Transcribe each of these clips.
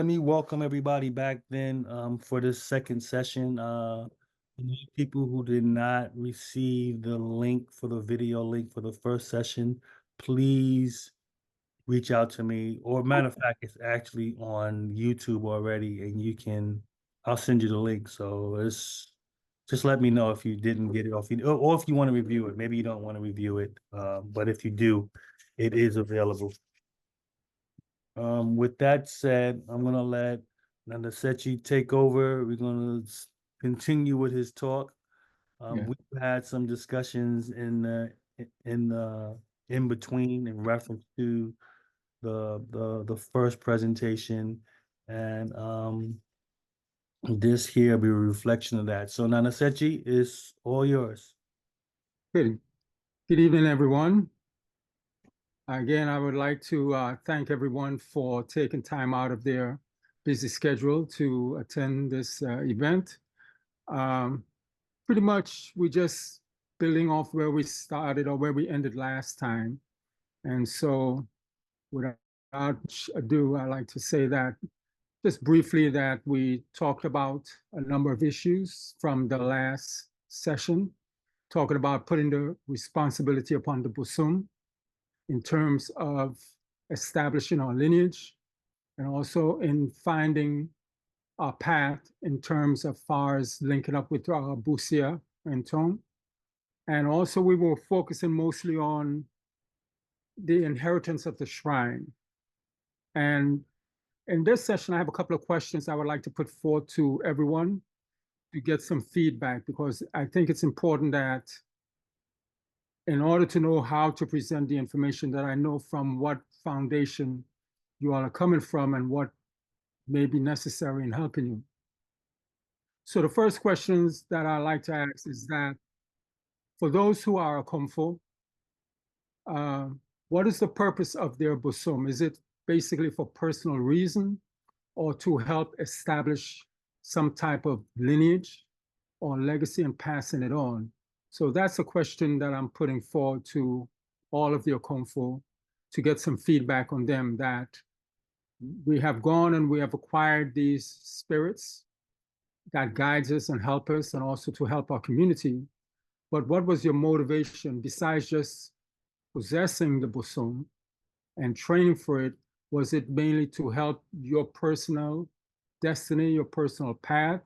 Let me welcome everybody back then for this second session. People who did not receive the link for the video link for the first session, please reach out to me. Or matter of fact, it's actually on YouTube already, and I'll send you the link. So it's just let me know if you didn't get it, or if you want to review it. Maybe you don't want to review it, but if you do, it is available. With that said, I'm gonna let Nanda Sakyi take over. We're gonna continue with his talk. Yeah. We've had some discussions in between in reference to the first presentation, and this here will be a reflection of that. So Nanda Sakyi is all yours. Good evening, everyone. Again, I would like to thank everyone for taking time out of their busy schedule to attend this event. Pretty much, we're just building off where we started or where we ended last time. And so, without much ado, I'd like to say that just briefly that we talked about a number of issues from the last session, talking about putting the responsibility upon the Busum in terms of establishing our lineage and also in finding our path in terms of far as linking up with our Busia and Tong. And also we were focusing mostly on the inheritance of the shrine. And in this session, I have a couple of questions I would like to put forth to everyone to get some feedback, because I think it's important that in order to know how to present the information, that I know from what foundation you all are coming from and what may be necessary in helping you. So the first questions that I like to ask is that for those who are a Komfo, what is the purpose of their Busum? Is it basically for personal reason or to help establish some type of lineage or legacy and passing it on? So that's a question that I'm putting forward to all of the Okomfo to get some feedback on them, that we have gone and we have acquired these spirits that guides us and help us and also to help our community. But what was your motivation besides just possessing the Busum and training for it? Was it mainly to help your personal destiny, your personal path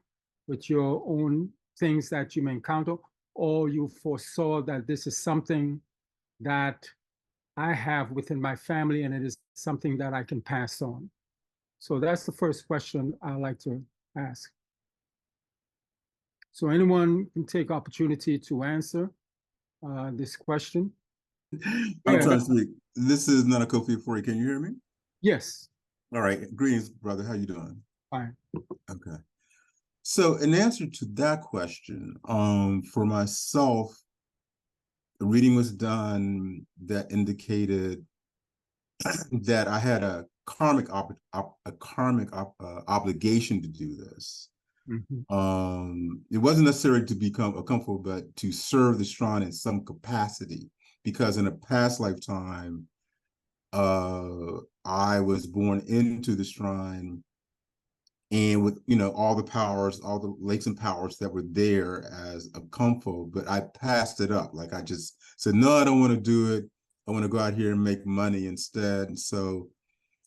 with your own things that you may encounter? Or you foresaw that this is something that I have within my family and it is something that I can pass on? So that's the first question I like to ask. So anyone can take opportunity to answer this question. I'm trying to speak. This is not a Kofi for you. Can you hear me? Yes. All right. Greetings, brother. How you doing? Fine. Okay. So in answer to that question, for myself, the reading was done that indicated that I had a karmic obligation to do this. It wasn't necessary to become a Komfo, but to serve the shrine in some capacity, because in a past lifetime, I was born into the shrine, and with all the powers, all the latent powers that were there as a Komfo, but I passed it up. Like I just said, no, I don't want to do it. I want to go out here and make money instead. And so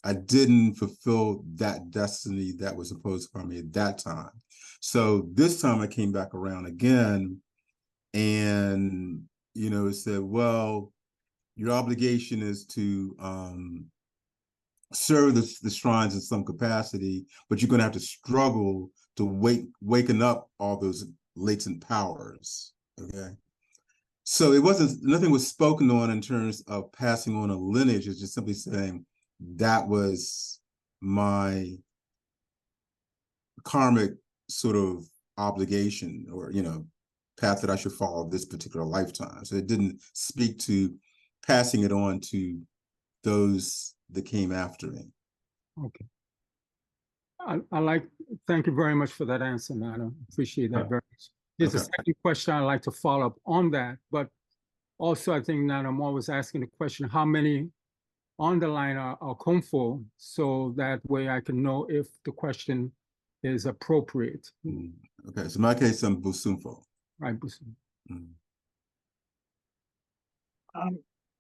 I didn't fulfill that destiny that was supposed for me at that time. So this time I came back around again, and it said, well, your obligation is to serve the shrines in some capacity, but you're going to have to struggle to waken up all those latent powers. Okay. So nothing was spoken on in terms of passing on a lineage. It's just simply saying that was my karmic sort of obligation, or, path that I should follow this particular lifetime. So it didn't speak to passing it on to those that came after me. Okay. Thank you very much for that answer, Nana. Appreciate that very much. There's a second question I'd like to follow up on that, but also I think, Nana, I'm always asking the question, how many on the line are Kung so that way I can know if the question is appropriate. Okay, so in my case, I'm Busumfo. Right.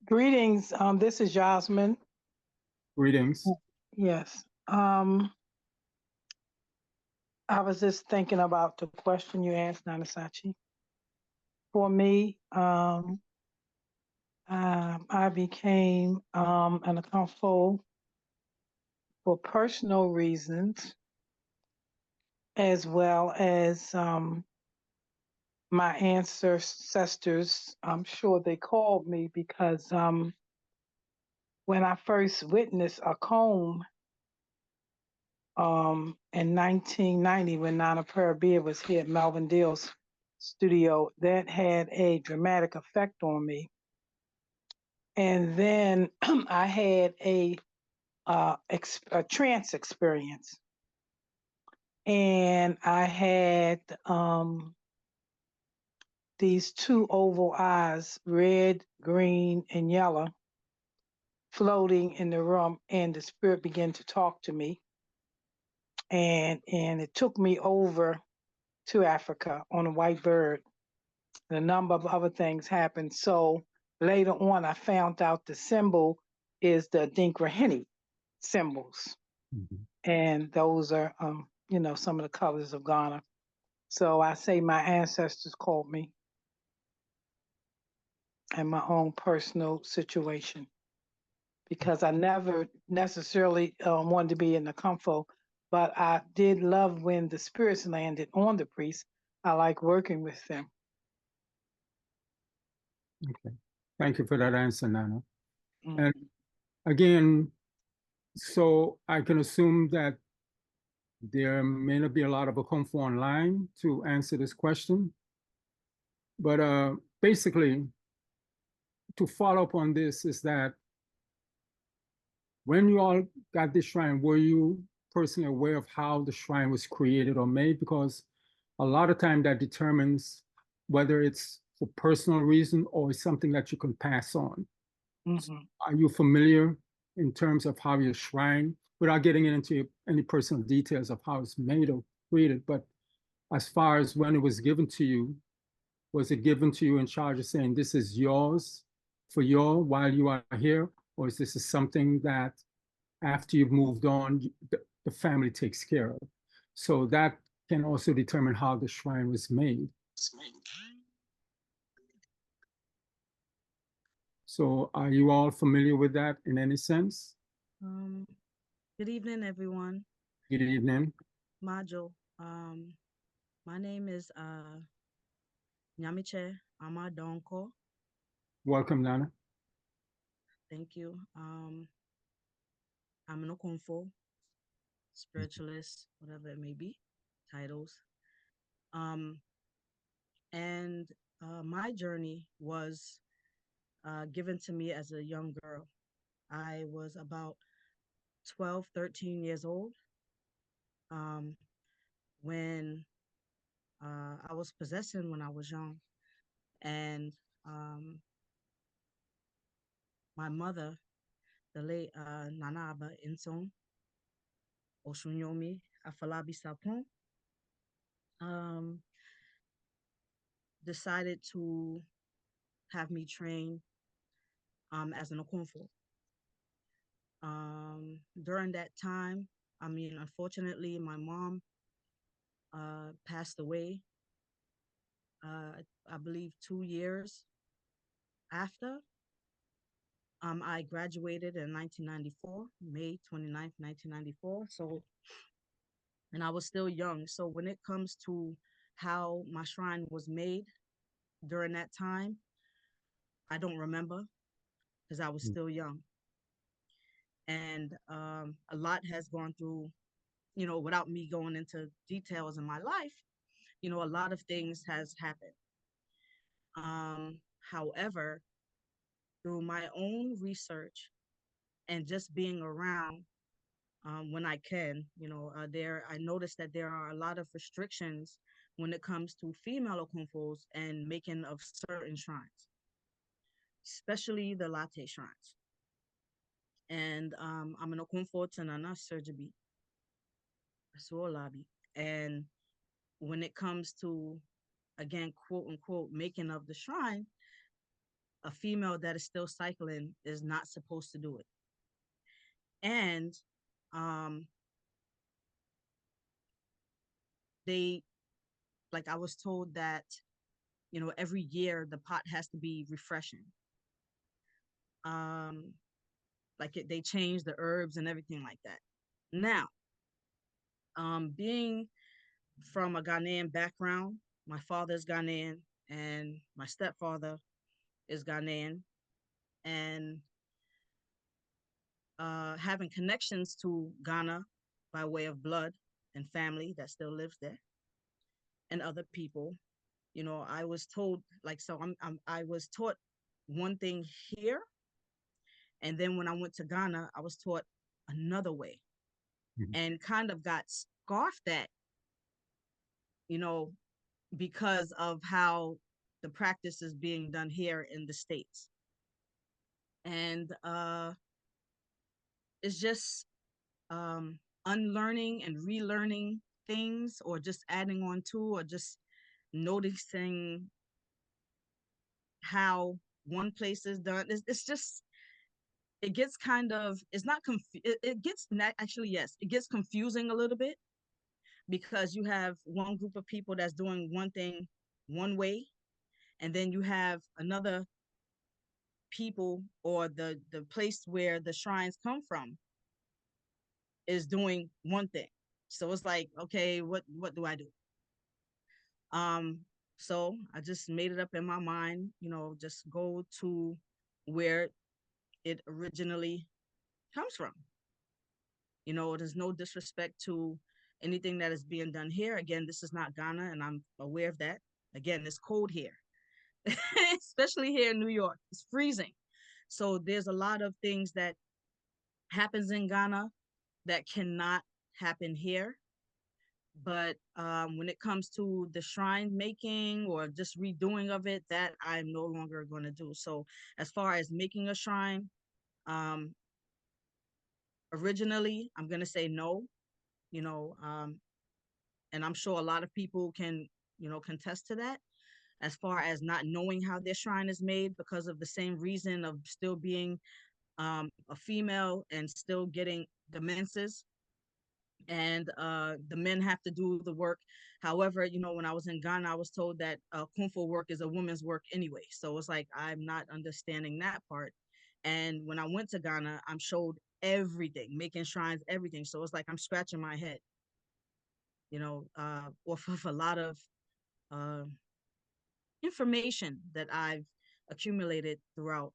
Greetings. This is Jasmine. Greetings. Yes. I was just thinking about the question you asked, Nanasachi. For me, I became an Akamfo for personal reasons, as well as my ancestors. I'm sure they called me because when I first witnessed a comb in 1990, when Nana Parabia was here at Melvin Dill's studio, that had a dramatic effect on me. And then I had a trance experience, and I had these two oval eyes, red, green, and yellow, floating in the room, and the spirit began to talk to me, and it took me over to Africa on a white bird. And a number of other things happened. So later on, I found out the symbol is the Dinkrahini symbols, and those are, some of the colors of Ghana. So I say my ancestors called me, and my own personal situation, because I never necessarily wanted to be in the comfort, but I did love when the spirits landed on the priest. I like working with them. Okay. Thank you for that answer, Nana. Mm-hmm. And again, so I can assume that there may not be a lot of Akomfo online to answer this question. But basically, to follow up on this is that when you all got this shrine, were you personally aware of how the shrine was created or made? Because a lot of time that determines whether it's for personal reason or something that you can pass on. Mm-hmm. Are you familiar in terms of how your shrine, without getting into any personal details of how it's made or created, but as far as when it was given to you, was it given to you in charge of saying this is yours for your while you are here, or is this something that after you've moved on, the family takes care of? So that can also determine how the shrine was made. So are you all familiar with that in any sense? Good evening, everyone. Good evening. Majo. My name is Nyamiche Amadonko. Welcome, Nana. Thank you. I'm an Okonfo, spiritualist, whatever it may be, titles. And my journey was given to me as a young girl. I was about 12, 13 years old when I was possessing when I was young. And my mother, the late Nana Aba Inson Oshunyomi Afalabi Sapon, decided to have me train as an Okonfo. During that time, unfortunately, my mom passed away, I believe 2 years after. I graduated in 1994, May 29th, 1994. So, and I was still young. So when it comes to how my shrine was made during that time, I don't remember because I was still young. And a lot has gone through, without me going into details in my life, a lot of things has happened. However, through my own research and just being around when I can, I noticed that there are a lot of restrictions when it comes to female okonfos and making of certain shrines, especially the latte shrines. And I'm an okunfo na surgery, so lobby. And when it comes to, again, quote unquote, making of the shrine, a female that is still cycling is not supposed to do it. And um, they, like, I was told that, you know, every year the pot has to be refreshing. Um, they change the herbs and everything like that. Now, being from a Ghanaian background, my father's Ghanaian and my stepfather is Ghanaian, and having connections to Ghana by way of blood and family that still lives there and other people. You know, I was told, like, so I was taught one thing here, and then when I went to Ghana, I was taught another way, and kind of got scoffed at, you know, because of how the practice is being done here in the States. And it's just unlearning and relearning things, or just adding on to, or just noticing how one place is done. It's just, it gets kind of, it's not it gets not, actually, yes, it gets confusing a little bit, because you have one group of people that's doing one thing one way, and then you have another people, or the place where the shrines come from is doing one thing. So it's like, okay, what do I do? So I just made it up in my mind, you know, just go to where it originally comes from. You know, there's no disrespect to anything that is being done here. Again, this is not Ghana, and I'm aware of that. Again, it's cold here, especially here in New York. It's freezing. So there's a lot of things that happens in Ghana that cannot happen here. But when it comes to the shrine making or just redoing of it, that I'm no longer going to do. So as far as making a shrine, um, originally, I'm going to say no, you know, and I'm sure a lot of people can, you know, contest to that, as far as not knowing how their shrine is made, because of the same reason of still being a female and still getting the menses, and the men have to do the work. However, you know, when I was in Ghana, I was told that kung fu work is a woman's work anyway. So it's like, I'm not understanding that part. And when I went to Ghana, I'm showed everything, making shrines, everything. So it's like I'm scratching my head, you know, off of a lot of uh, information that I've accumulated throughout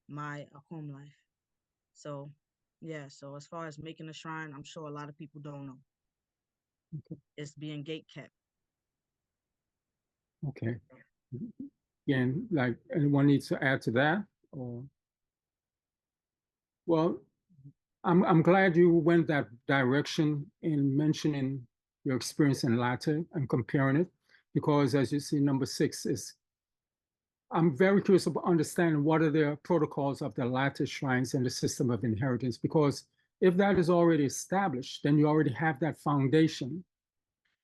my home life. So, yeah. So as far as making a shrine, I'm sure a lot of people don't know. It's being gate kept. Okay. Again, like anyone needs to add to that, or? Well, I'm glad you went that direction in mentioning your experience in Latte and comparing it, because as you see, number 6 is, I'm very curious about understanding what are the protocols of the Latte shrines and the system of inheritance, because if that is already established, then you already have that foundation.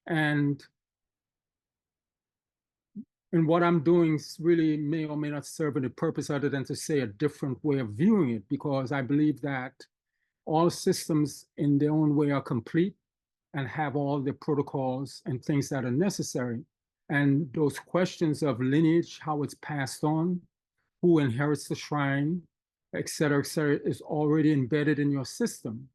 And what I'm doing really may or may not serve any purpose other than to say a different way of viewing it, because I believe that all systems in their own way are complete and have all the protocols and things that are necessary. And those questions of lineage, how it's passed on, who inherits the shrine, et cetera, is already embedded in your system.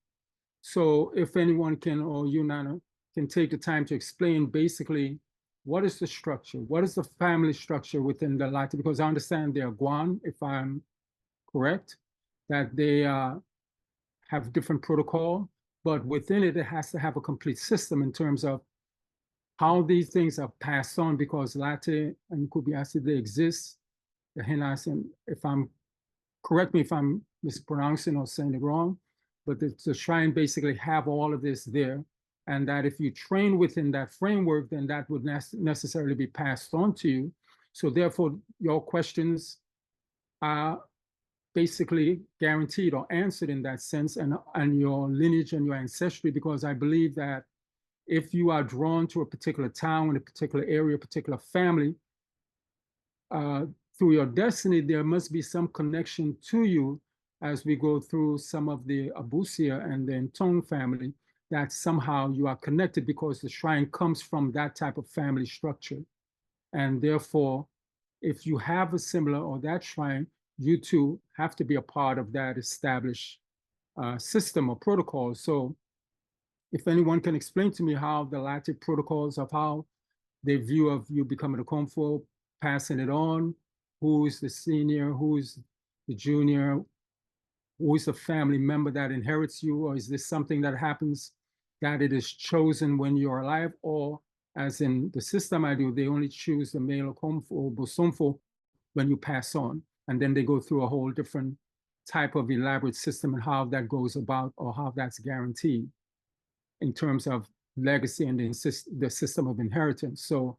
So if anyone can, or you, Nana, can take the time to explain basically what is the structure, what is the family structure within the Latte, because I understand they're Guan, if I'm correct, that they have different protocol, but within it, it has to have a complete system in terms of how these things are passed on, because Latte and Kubiasi, they exist. The Henas, and if I'm, correct me if I'm mispronouncing or saying it wrong, but the shrine basically have all of this there. And that if you train within that framework, then that would necessarily be passed on to you. So therefore, your questions are basically guaranteed or answered in that sense, and your lineage and your ancestry, because I believe that if you are drawn to a particular town, a particular area, a particular family, through your destiny, there must be some connection to you as we go through some of the Abusia and the Ntong family, that somehow you are connected because the shrine comes from that type of family structure. And therefore, if you have a similar or that shrine, you too have to be a part of that established system or protocol. So if anyone can explain to me how the latte protocols of how they view of you becoming a Komfo, passing it on, who's the senior, who's the junior, who is a family member that inherits you, or is this something that happens that it is chosen when you're alive, or as in the system I do, they only choose the male Komfo or Bosomfo when you pass on, and then they go through a whole different type of elaborate system and how that goes about or how that's guaranteed in terms of legacy and the system of inheritance. So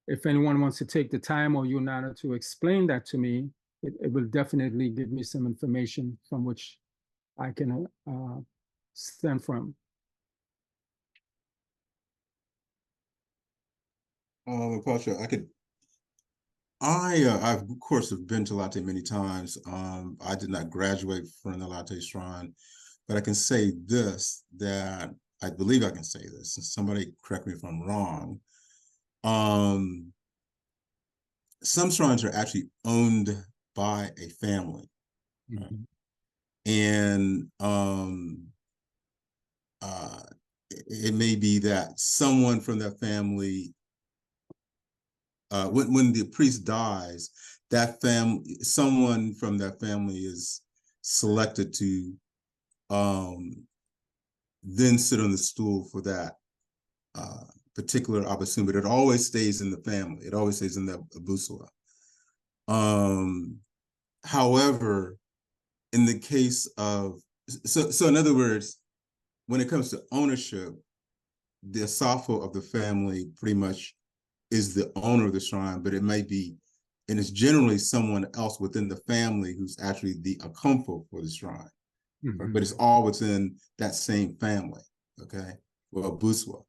if anyone wants to take the time or Yunana to explain that to me, it will definitely give me some information from which I can stem from. Pasha, I've of course have been to Latte many times. I did not graduate from the Latte Shrine, but I can say this, that I believe I can say this, and somebody correct me if I'm wrong. Some shrines are actually owned by a family. Mhm. And it may be that someone from that family, when the priest dies, that someone from that family is selected to then sit on the stool for that particular abasun, but it always stays in the family. It always stays in the abusua. However, in the case of, so in other words, when it comes to ownership, the asafo of the family pretty much is the owner of the shrine, but it may be, and it's generally someone else within the family who's actually the akomfo for the shrine. Mhm. But it's all within that same family, okay? Well, Buswa.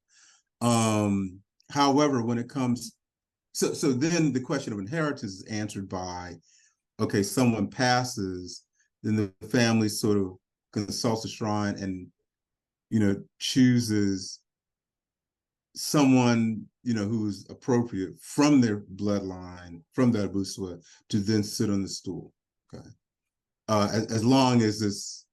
However, when it comes, so then the question of inheritance is answered by, okay, someone passes, then the family sort of consults the shrine and, chooses someone, who's appropriate from their bloodline, from that Buswa, to then sit on the stool, okay? As long as it's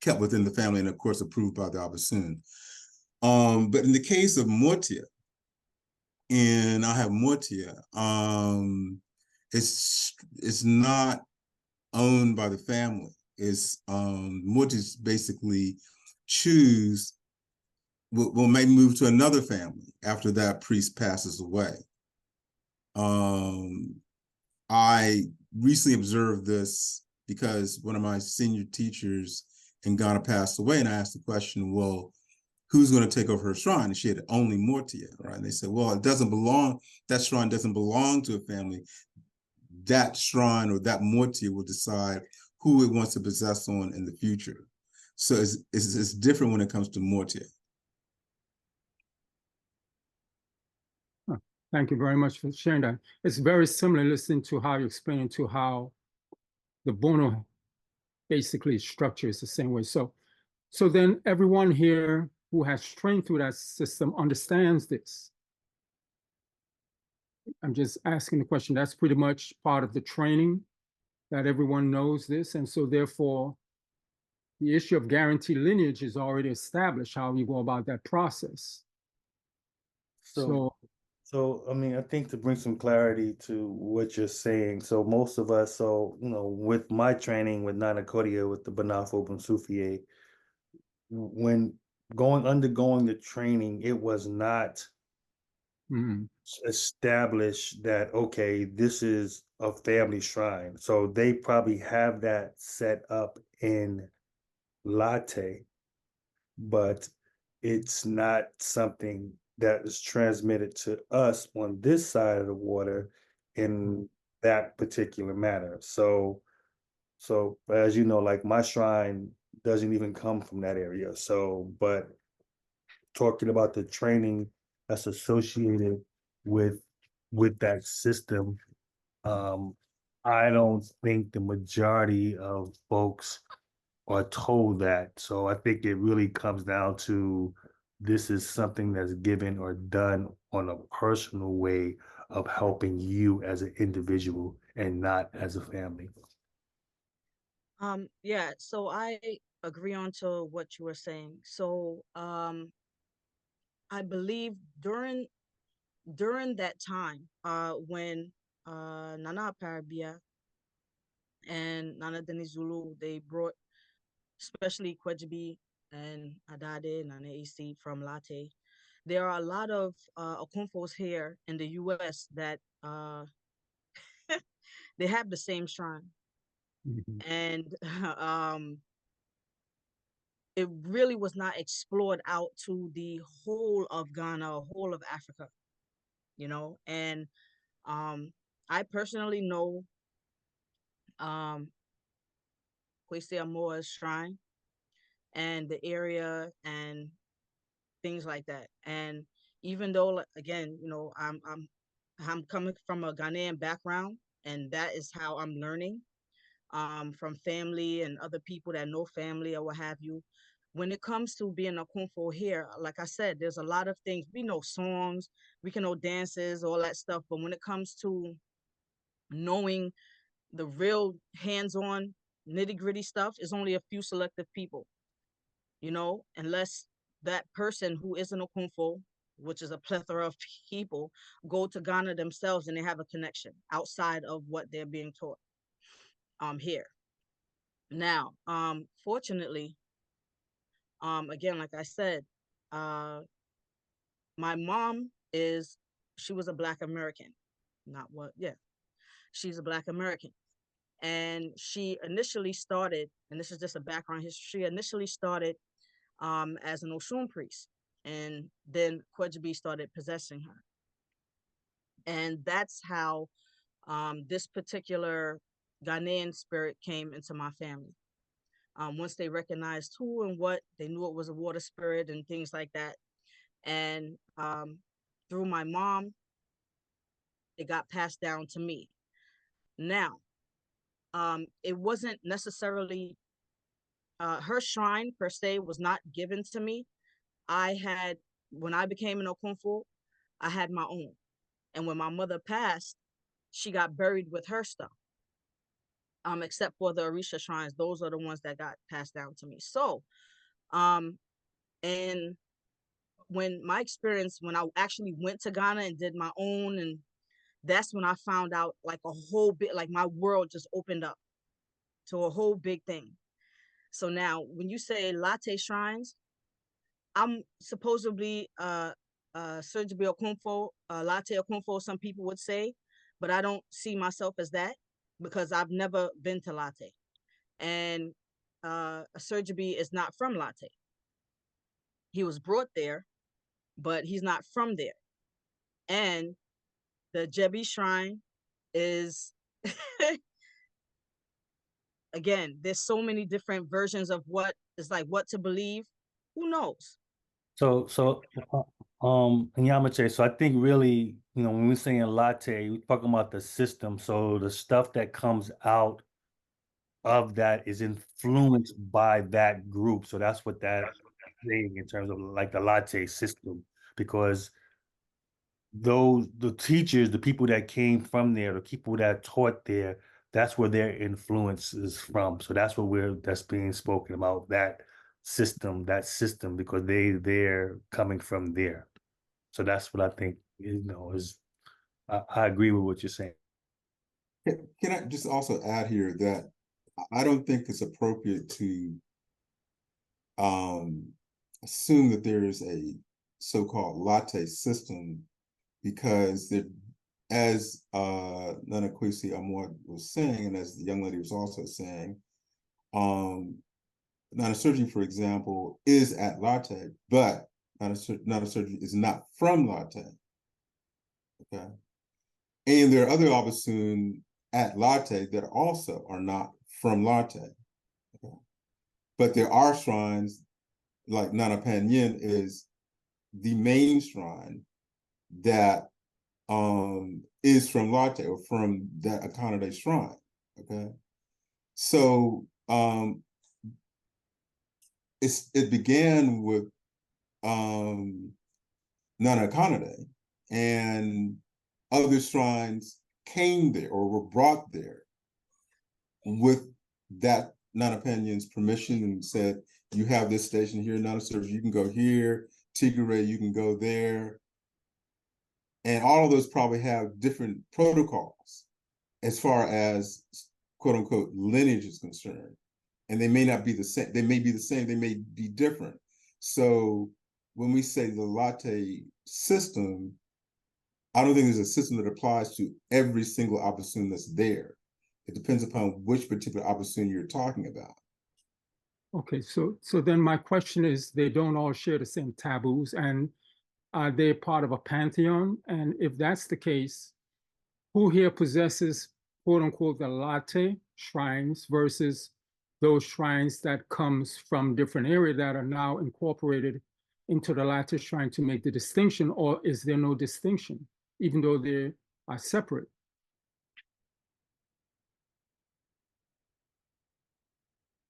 kept within the family and of course approved by the Abasun. But in the case of Mortia, and I have Mortia, it's not owned by the family. It's Mortis basically will may move to another family after that priest passes away. I recently observed this because one of my senior teachers in Ghana passed away, and I asked the question, well, who's going to take over her shrine? And she had only Mortia, right? And they said, well, that shrine doesn't belong to a family. That shrine or that Mortia will decide who it wants to possess on in the future. So it's different when it comes to Mortia. Thank you very much for sharing that. It's very similar listening to how you explain to how the Bono basically structure is the same way. So then everyone here who has trained through that system understands this. I'm just asking the question. That's pretty much part of the training, that everyone knows this. And so therefore, the issue of guaranteed lineage is already established, how you go about that process. So, I mean, I think to bring some clarity to what you're saying, so most of us, with my training with Nana Kodia, with the Banafo Sufie, when undergoing the training, it was not established that, okay, this is a family shrine. So they probably have that set up in Latte, but it's not something that is transmitted to us on this side of the water in that particular matter. So as you know, like my shrine doesn't even come from that area. So, but talking about the training that's associated with that system, um, I don't think the majority of folks are told that. So I think it really comes down to this is something that's given or done on a personal way of helping you as an individual and not as a family. Yeah, so I agree on to what you were saying. So, I believe during that time, when Nana Paribia and Nana Denizulu, they brought especially Kwejibi and Adade, Nana AC from Latte. There are a lot of Okunfos here in the US that they have the same shrine. Mhm. And it really was not explored out to the whole of Ghana, whole of Africa, you know. And um, I personally know Kwesi Amoa's shrine and the area and things like that. And even though, like, again, you know, I'm coming from a Ghanaian background, and that is how I'm learning from family and other people that know family or what have you. When it comes to being a kung fu here, like I said, there's a lot of things. We know songs, we can know dances, all that stuff. But when it comes to knowing the real hands-on nitty-gritty stuff, is only a few selective people, you know, unless that person who isn't a kung fu, which is a plethora of people, go to Ghana themselves and they have a connection outside of what they're being taught here. Now, fortunately, again, like I said, uh, my mom is, she was a Black American, not what, yeah, she's a Black American. And she initially started, and this is just a background history, she initially started as an Oshun priest. And then Kwejibi started possessing her. And that's how this particular Ghanaian spirit came into my family. Once they recognized who and what, they knew it was a water spirit and things like that. And through my mom, it got passed down to me. Now, it wasn't necessarily her shrine per se was not given to me. I had, when I became an Okunfu, I had my own. And when my mother passed, she got buried with her stuff. Except for the Orisha shrines, those are the ones that got passed down to me. So, um, and when my experience, when I actually went to Ghana and did my own, and that's when I found out like a whole bit, like my world just opened up to a whole big thing. So now, when you say latte shrines, I'm supposedly Sergio Okunfo, latte Okunfo, some people would say, but I don't see myself as that because I've never been to latte. And Sergio is not from latte. He was brought there, but he's not from there. And the Jebi shrine is again, there's so many different versions of what is like what to believe. Who knows? And Yamache, so I think really, when we're saying latte, we're talking about the system. So the stuff that comes out of that is influenced by that group. So that's what that thing in terms of like the latte system, because the teachers, the people that came from there, the people that taught there, that's where their influence is from. So that's what that's being spoken about, that system, because they're coming from there. So that's what I think, is I agree with what you're saying. Can I just also add here that I don't think it's appropriate to um, assume that there is a so-called latte system because as Nana Kwesi Amor was saying, and as the young lady was also saying, Nana Surgery, for example, is at latte, but Nana Surgery is not from latte. Okay. And there are other Abasun at Latte that also are not from Latte. Okay. But there are shrines, like Nana Panyin is the main shrine that is from Latte or from that Akanade shrine. Okay. So it began with Nana Akanade, and other shrines came there or were brought there with that Nana Panyin's permission and said, you have this station here, Nana Service, you can go here, Tigray, you can go there. And all of those probably have different protocols as far as quote unquote lineage is concerned. And they may not be the same, they may be the same, they may be different. So when we say the latte system, I don't think there's a system that applies to every single Abasun that's there. It depends upon which particular Abasun you're talking about. Okay, so then my question is, they don't all share the same taboos, and are they part of a pantheon? And if that's the case, who here possesses quote unquote the latte shrines versus those shrines that comes from different areas that are now incorporated into the latte shrine to make the distinction, or is there no distinction, even though they are separate?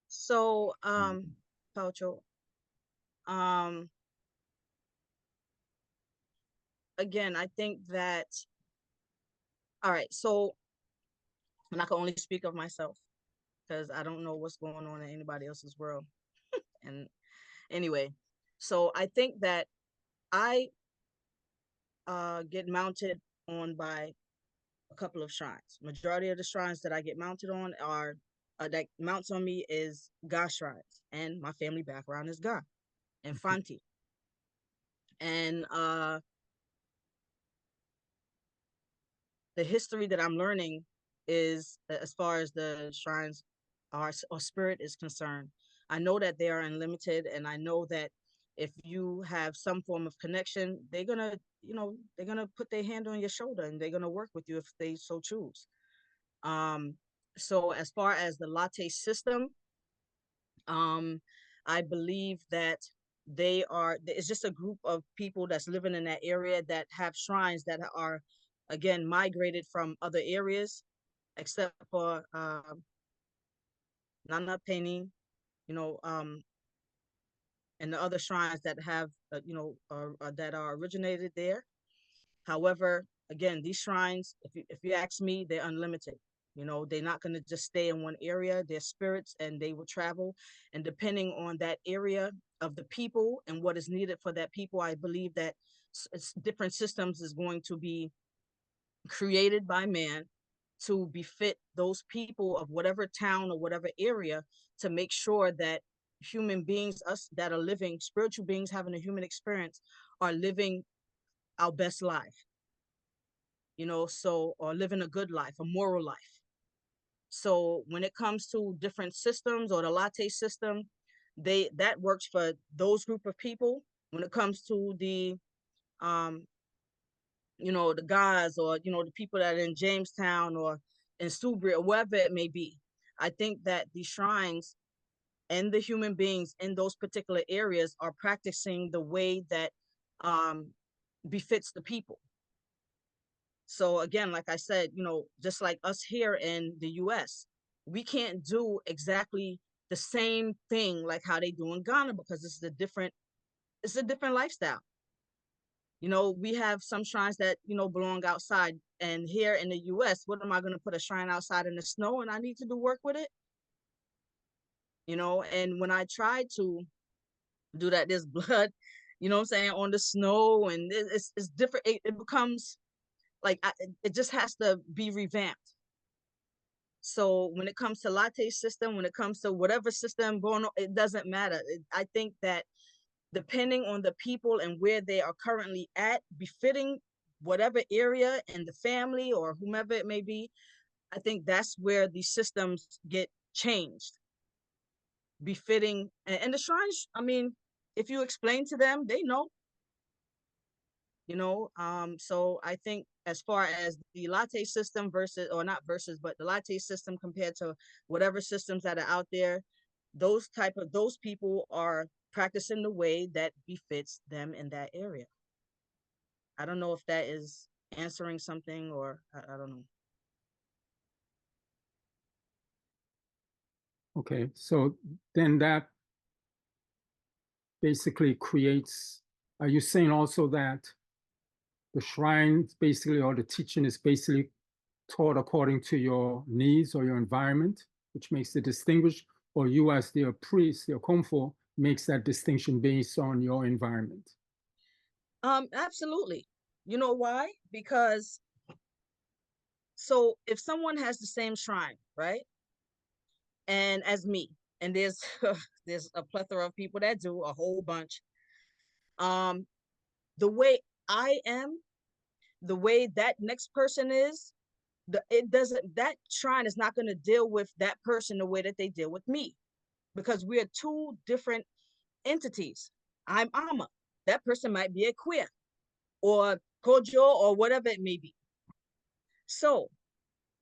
So, Paucho, again, I think that, all right, so, and I can only speak of myself because I don't know what's going on in anybody else's world. And anyway, so I think that I get mounted on by a couple of shrines. Majority of the shrines that I get mounted on are that mounts on me is Ga shrines, and my family background is Ga and Fanti. And the history that I'm learning is, as far as the shrines are or spirit is concerned, I know that they are unlimited, and I know that if you have some form of connection, they're gonna, they're gonna put their hand on your shoulder and they're gonna work with you if they so choose. Um, so as far as the latte system, I believe that it's just a group of people that's living in that area that have shrines that are, again, migrated from other areas, except for Nana Penny, you know, and the other shrines that have, that are originated there. However, again, these shrines, if you ask me, they're unlimited. They're not going to just stay in one area. They're spirits, and they will travel. And depending on that area of the people and what is needed for that people, I believe that different systems is going to be created by man to befit those people of whatever town or whatever area, to make sure that human beings, us that are living, spiritual beings having a human experience, are living our best life, or living a good life, a moral life. So when it comes to different systems or the latte system, that works for those group of people. When it comes to the the guys, or the people that are in Jamestown or in Subri or wherever it may be, I think that the shrines and the human beings in those particular areas are practicing the way that befits the people. So again, like I said, just like us here in the US, we can't do exactly the same thing like how they do in Ghana, because it's a different lifestyle. We have some shrines that, belong outside. And here in the US, what am I going to put a shrine outside in the snow, and I need to do work with it? And when I tried to do that, there's blood, what I'm saying, on the snow, and it's different. It becomes like, it just has to be revamped. So when it comes to latte system, when it comes to whatever system going on, it doesn't matter. I think that depending on the people and where they are currently at, befitting whatever area and the family or whomever it may be, I think that's where the systems get changed, befitting. And the shrines, I mean, if you explain to them, they know. So I think as far as the latte system versus, or not versus, but the latte system compared to whatever systems that are out there, those people are practicing the way that befits them in that area. I don't know if that is answering something, or I don't know. Okay, so then that basically creates, are you saying also that the shrine basically, or the teaching is basically taught according to your needs or your environment, which makes it distinguished, or you as the priest, the komfo, makes that distinction based on your environment? Absolutely. You know why? Because so if someone has the same shrine, right? And as me, and there's there's a plethora of people that do, a whole bunch. The way I am, the way that next person is, it doesn't, that shrine is not going to deal with that person the way that they deal with me, because we are two different entities. I'm Ama. That person might be a queer or Kojo or whatever it may be. So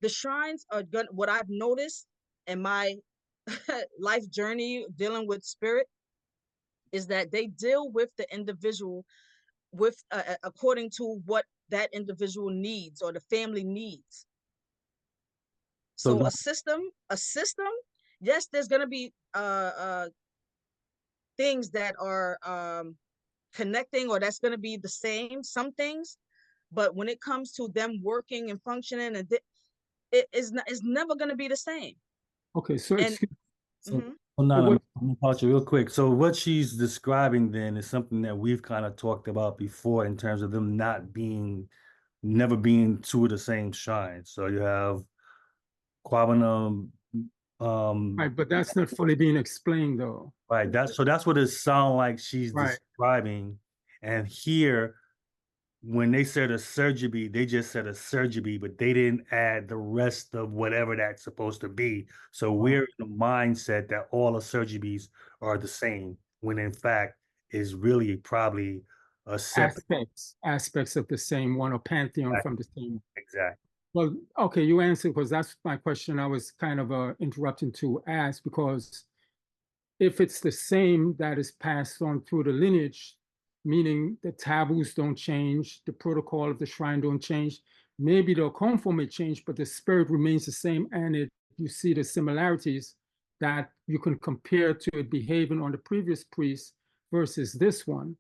the shrines are going, what I've noticed in my life journey dealing with spirit is that they deal with the individual with according to what that individual needs or the family needs. So So a system, yes, there's going to be things that are connecting, or that's going to be the same, some things, but when it comes to them working and functioning, and it is not, it's never going to be the same. Okay, so And So, mhm. Nana, what- I'm gonna pause you real quick. So what she's describing then is something that we've kind of talked about before in terms of them never being two of the same shrines. So you have Quabanum, right, but that's not fully being explained though. right. That's what it sounds like she's Right. describing. And here, when they said a surgery, they just said a surgery, but they didn't add the rest of whatever that's supposed to be. So we're in the mindset that all the surgeries are the same, when in fact is really probably a separate. Aspects of the same one, or pantheon from the same. Exactly. Well, okay, you answered, because that's my question. I was kind of interrupting to ask, because if it's the same that is passed on through the lineage, meaning the taboos don't change, the protocol of the shrine don't change, maybe the conform may change, but the spirit remains the same, and you see the similarities that you can compare to it behaving on the previous priest versus this one.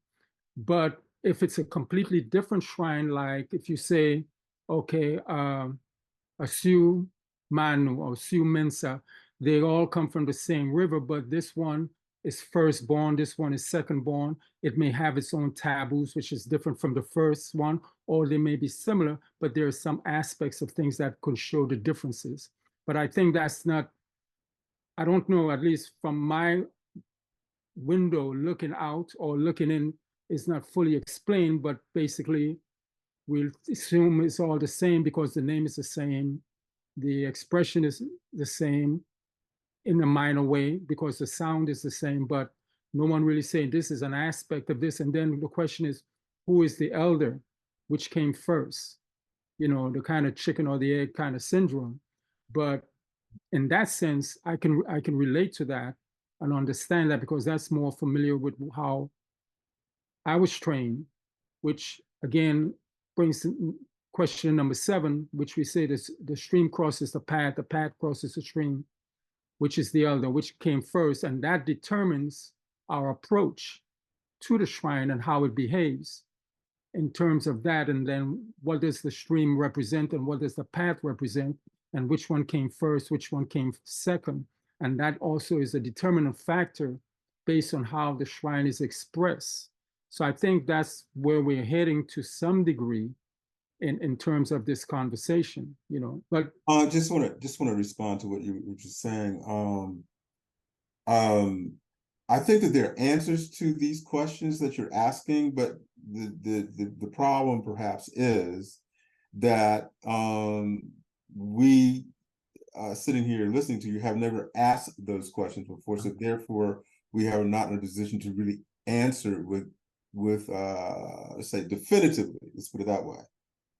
But if it's a completely different shrine, like if you say, okay, a Sioux Manu or Sioux Mensa, they all come from the same river, but this one is firstborn, this one is secondborn. It may have its own taboos, which is different from the first one, or they may be similar, but there are some aspects of things that could show the differences. But I think that's not, I don't know, at least from my window looking out or looking in, is not fully explained, but basically we'll assume it's all the same because the name is the same, the expression is the same in a minor way because the sound is the same, but no one really saying this is an aspect of this. And then the question is, who is the elder? Which came first? You know, the kind of chicken or the egg kind of syndrome. But in that sense, I can relate to that and understand that, because that's more familiar with how I was trained, which again brings question number 7, which we say this: the stream crosses the path crosses the stream, which is the elder, which came first, and that determines our approach to the shrine and how it behaves in terms of that. And then what does the stream represent, and what does the path represent, and which one came first, which one came second. And that also is a determinant factor based on how the shrine is expressed. So I think that's where we're heading to some degree in terms of this conversation, you know. But just want to respond to what you were just saying. I think that there are answers to these questions that you're asking, but the problem perhaps is that we sitting here listening to you have never asked those questions before, so therefore we are not in a position to really answer with say definitively. Let's put it that way.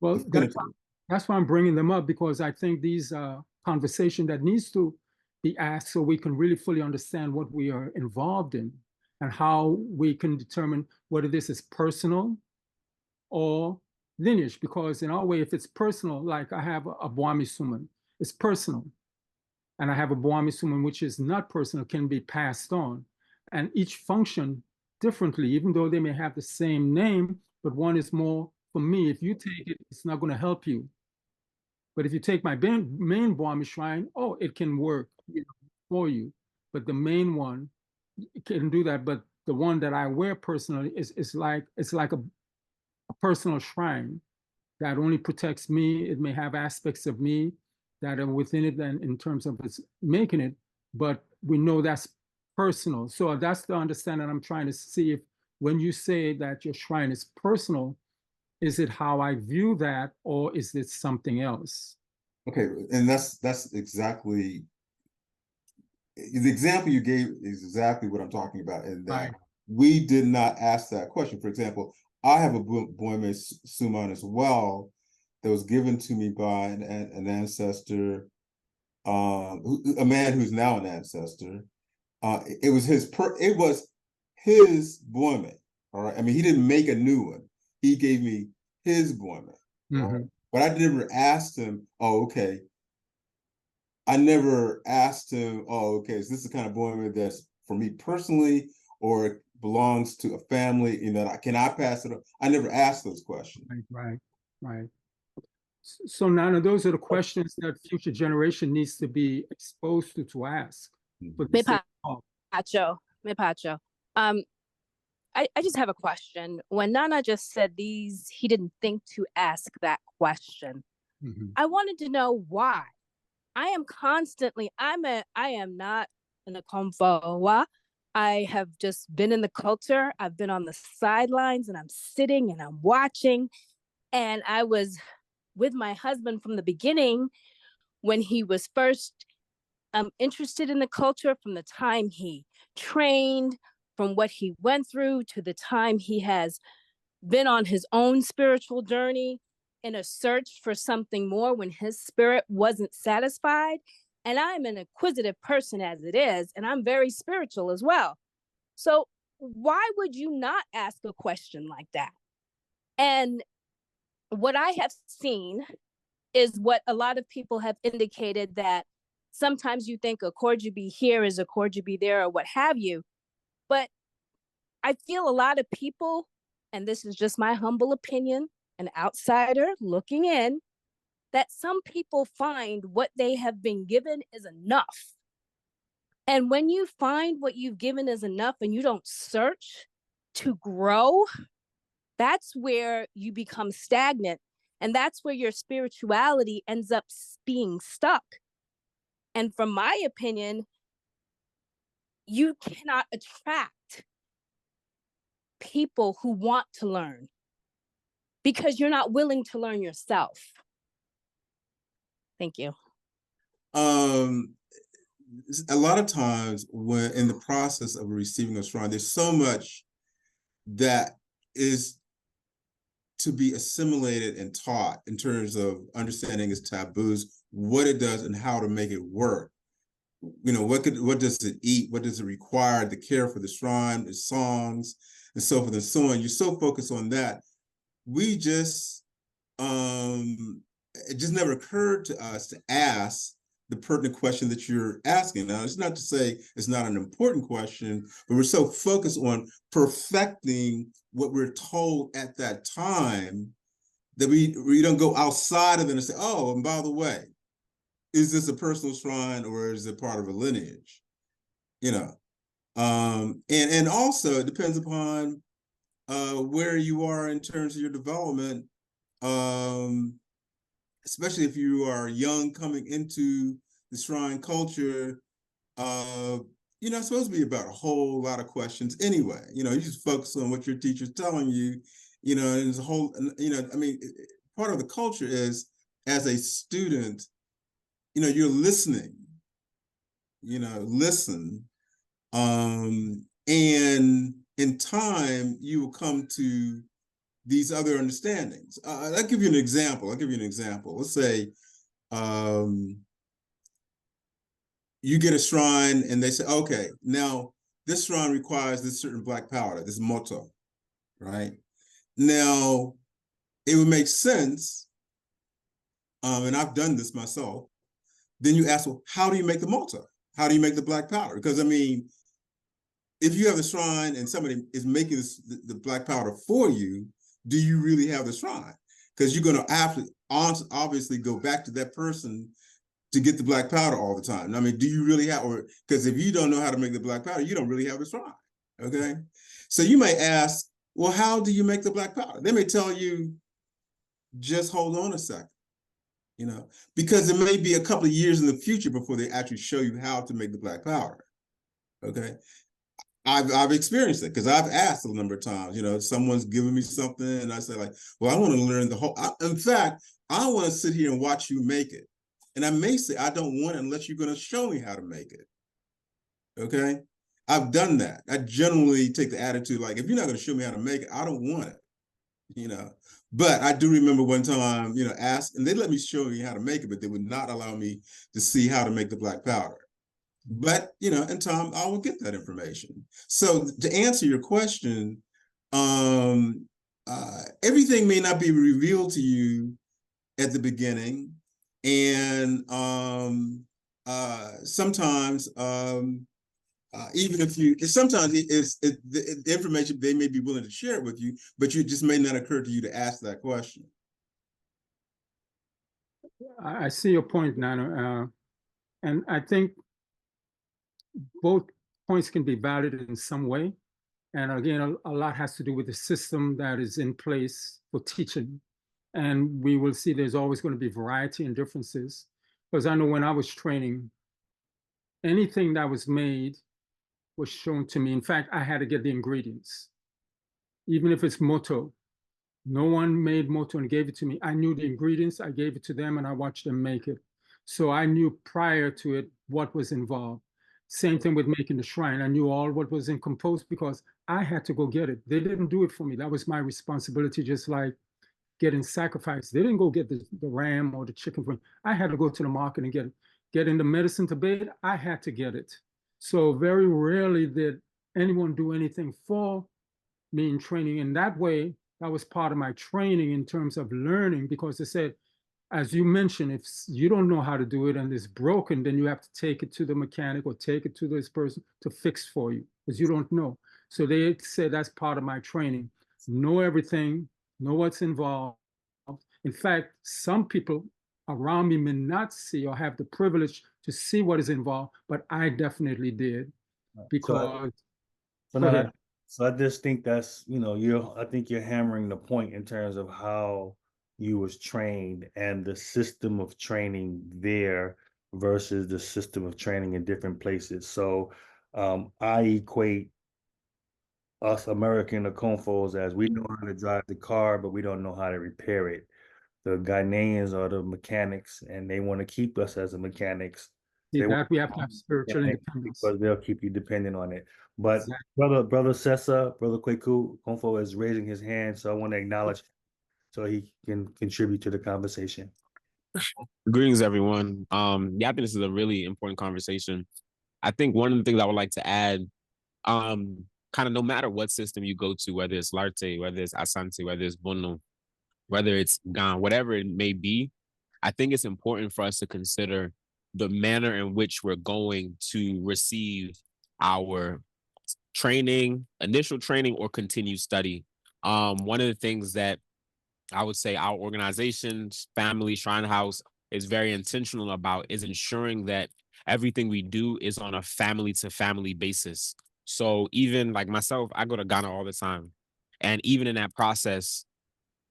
Well, definitively. that's why I'm bringing them up, because I think these are conversation that needs to be asked so we can really fully understand what we are involved in and how we can determine whether this is personal or lineage. Because in our way, if it's personal, like I have a Boami Suman, it's personal. And I have a Boami Suman, which is not personal, can be passed on. And each function differently, even though they may have the same name, but one is more for me. If you take it, it's not going to help you. But if you take my main Boami shrine, oh, it can work, for you. But the main one can do that. But the one that I wear personally is like, it's like a personal shrine that only protects me. It may have aspects of me that are within it and in terms of its making it, but we know that's personal. So that's the understanding I'm trying to see if when you say that your shrine is personal, is it how I view that, or is it something else? Okay, and that's exactly the example you gave is exactly what I'm talking about, in that Right. we did not ask that question. For example, I have a Boime Suman as well that was given to me by an ancestor, a man who's now an ancestor. It was his Boime. All right. I mean, he didn't make a new one. He gave me his Boime. Right? But I never asked him, oh, okay. I never asked him, oh, okay, is this the kind of Boime that's for me personally, or it belongs to a family? Can I pass it on? I never asked those questions. Right. So now those are the questions that future generation needs to be exposed to ask. Me Pacho. I just have a question. When Nana just said these, he didn't think to ask that question. I wanted to know why. I am not in a comfort. I have just been in the culture. I've been on the sidelines and I'm sitting and I'm watching. And I was with my husband from the beginning when he was first interested in the culture, from the time he trained, from what he went through to the time he has been on his own spiritual journey in a search for something more when his spirit wasn't satisfied. And I'm an inquisitive person as it is, and I'm very spiritual as well. So why would you not ask a question like that? And what I have seen is what a lot of people have indicated, that sometimes you think a Korjubi here is a Korjubi there or what have you. But I feel a lot of people, and this is just my humble opinion, an outsider looking in, that some people find what they have been given is enough. And when you find what you've given is enough and you don't search to grow, that's where you become stagnant. And that's where your spirituality ends up being stuck. And from my opinion, you cannot attract people who want to learn because you're not willing to learn yourself. Thank you. A lot of times when in the process of receiving a shrine, there's so much that is to be assimilated and taught in terms of understanding its taboos, what it does and how to make it work. What does it eat? What does it require? The care for the shrine, the songs, and so forth and so on. You're so focused on that. We just, it just never occurred to us to ask the pertinent question that you're asking. Now, it's not to say it's not an important question, but we're so focused on perfecting what we're told at that time that we don't go outside of it and say, oh, and by the way, is this a personal shrine or is it part of a lineage? And also it depends upon where you are in terms of your development, especially if you are young coming into the shrine culture. It's supposed to be about a whole lot of questions anyway. You just focus on what your teacher's telling you, and there's a whole, part of the culture is, as a student, you're listening, listen. And in time, you will come to these other understandings. I'll give you an example. Let's say you get a shrine and they say, okay, now this shrine requires this certain black powder, this moto, right? Now, it would make sense, and I've done this myself, then you ask, well, how do you make the moto? How do you make the black powder? Because, I mean, if you have the shrine and somebody is making the black powder for you, do you really have the shrine? Because you're going to obviously go back to that person to get the black powder all the time. I mean, do you really have, or because if you don't know how to make the black powder, you don't really have the shrine, okay? So you may ask, well, how do you make the black powder? They may tell you, just hold on a second, you know, because it may be a couple of years in the future before they actually show you how to make the black powder, okay? I've experienced it because I've asked a number of times, you know, someone's giving me something and I say like, well, I want to learn the whole, in fact, I want to sit here and watch you make it. And I may say, I don't want it unless you're going to show me how to make it. Okay. I've done that. I generally take the attitude, like, if you're not going to show me how to make it, I don't want it, you know. But I do remember one time, you know, ask, and they let me show me how to make it, but they would not allow me to see how to make the black powder. But, you know, in time, I will get that information. So to answer your question, everything may not be revealed to you at the beginning. And sometimes, even if you, sometimes the information, they may be willing to share it with you, but it just may not occur to you to ask that question. I see your point, Nana. And I think both points can be valid in some way. And again, a lot has to do with the system that is in place for teaching. And we will see there's always going to be variety and differences. Because I know when I was training, anything that was made was shown to me. In fact, I had to get the ingredients. Even if it's moto, no one made moto and gave it to me. I knew the ingredients, I gave it to them, and I watched them make it. So I knew prior to it what was involved. Same thing with making the shrine. I knew all what was in composed because I had to go get it. They didn't do it for me. That was my responsibility, just like getting sacrificed. They didn't go get the ram or the chicken for me. I had to go to the market and get it. Getting the medicine to bathe, I had to get it. So very rarely did anyone do anything for me in training. In that way, that was part of my training in terms of learning, because they said, as you mentioned, if you don't know how to do it and it's broken, then you have to take it to the mechanic or take it to this person to fix for you because you don't know. So they said that's part of my training. Know everything, know what's involved. In fact, some people around me may not see or have the privilege to see what is involved, but I definitely did because. So I just think that's, you know, I think you're hammering the point in terms of how you was trained and the system of training there versus the system of training in different places. So I equate us American Okonfos as we know how to drive the car, but we don't know how to repair it. The Ghanaians are the mechanics, and they want to keep us as the mechanics. That we have to have spiritual independence because they'll keep you dependent on it. But exactly. brother Sessa, brother Kweku Konfo is raising his hand, so I want to acknowledge him so he can contribute to the conversation. Greetings, everyone. Yeah, I think this is a really important conversation. I think one of the things I would like to add, kind of no matter what system you go to, whether it's Larte, whether it's Asante, whether it's Bono, whether it's Gan, whatever it may be, I think it's important for us to consider the manner in which we're going to receive our training, initial training, or continued study. One of the things that I would say our organization, family, Shrine House is very intentional about is ensuring that everything we do is on a family to family basis. So even like myself, I go to Ghana all the time. And even in that process,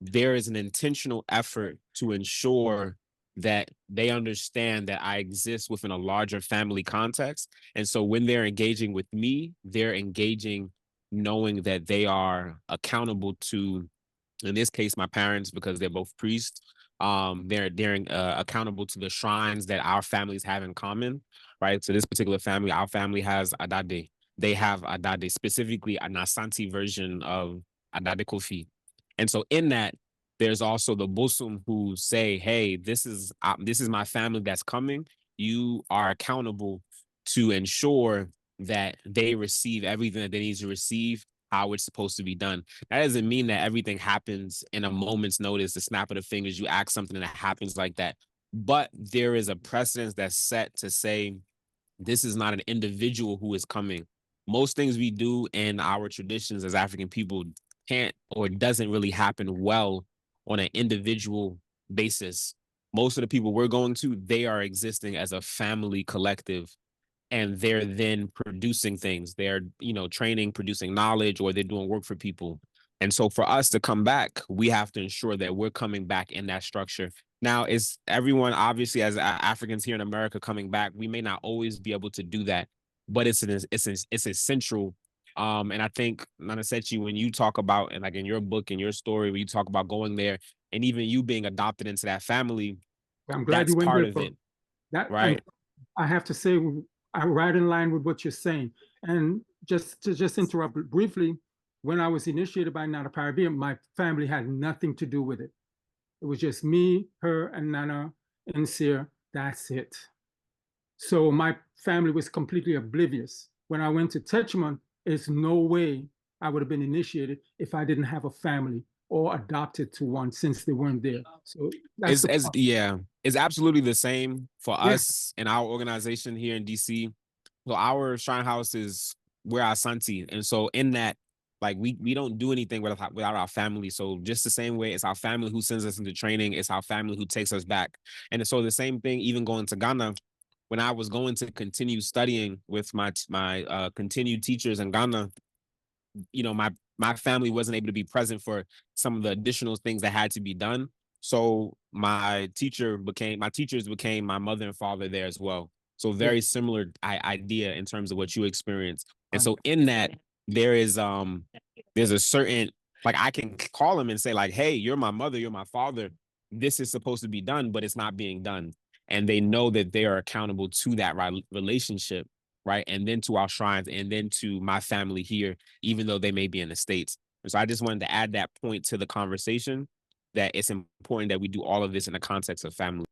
there is an intentional effort to ensure that they understand that I exist within a larger family context. And so when they're engaging with me, they're engaging knowing that they are accountable to, in this case, my parents, because they're both priests. They're accountable to the shrines that our families have in common, right? So this particular family, our family has Adade. They have Adade, specifically an Asante version of Adade Kofi. And so in that, there's also the Busum who say, hey, this is my family that's coming. You are accountable to ensure that they receive everything that they need to receive, how it's supposed to be done. That doesn't mean that everything happens in a moment's notice, the snap of the fingers, you ask something and it happens like that. But there is a precedence that's set to say, this is not an individual who is coming. Most things we do in our traditions as African people can't or doesn't really happen well on an individual basis. Most of the people we're going to, they are existing as a family collective, and they're then producing things. They're, training, producing knowledge, or they're doing work for people. And so for us to come back, we have to ensure that we're coming back in that structure. Now, is everyone, obviously, as Africans here in America coming back, we may not always be able to do that, but it's essential. And I think, Nana Sakyi, when you talk about, and like in your book and your story, where you talk about going there, and even you being adopted into that family, I'm glad that's you went part there, of bro. it, That, right? I have to say, I'm right in line with what you're saying. And just to interrupt briefly, when I was initiated by Nana Paribia, my family had nothing to do with it. It was just me, her, and Nana Nsir. That's it. So my family was completely oblivious. When I went to Techiman, there's no way I would have been initiated if I didn't have a family or adopted to one, since they weren't there. So that's It's absolutely the same for Yeah. us and our organization here in DC. So our shrine house is we're our Santi. And so in that, like we don't do anything without our family. So just the same way it's our family who sends us into training, it's our family who takes us back. And so the same thing, even going to Ghana, when I was going to continue studying with my continued teachers in Ghana, my family wasn't able to be present for some of the additional things that had to be done. So my teachers became my mother and father there as well. So very similar idea in terms of what you experienced. And so in that, there's a certain, like, I can call them and say, like, hey, you're my mother, you're my father. This is supposed to be done, but it's not being done. And they know that they are accountable to that relationship, right? And then to our shrines, and then to my family here, even though they may be in the States. And so I just wanted to add that point to the conversation, that it's important that we do all of this in the context of family.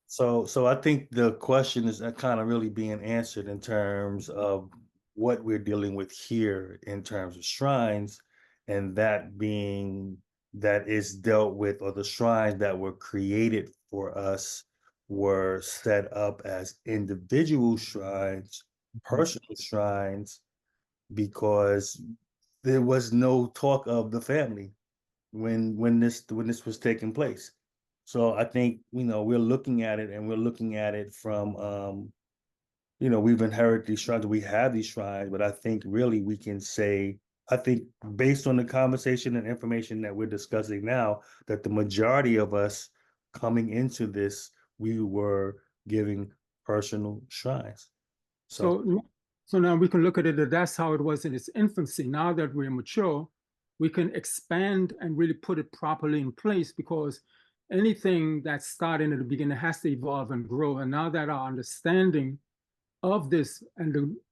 So I think the question is kind of really being answered in terms of what we're dealing with here in terms of shrines, and that being that is dealt with, or the shrines that were created for us were set up as individual shrines, personal shrines, because there was no talk of the family when this was taking place. So I think, we're looking at it, and we're looking at it from we've inherited these shrines, we have these shrines, but I think really we can say, I think based on the conversation and information that we're discussing now, that the majority of us coming into this, we were giving personal shrines. So now we can look at it that that's how it was in its infancy. Now that we're mature, we can expand and really put it properly in place, because anything that's starting at the beginning has to evolve and grow. And now that our understanding of this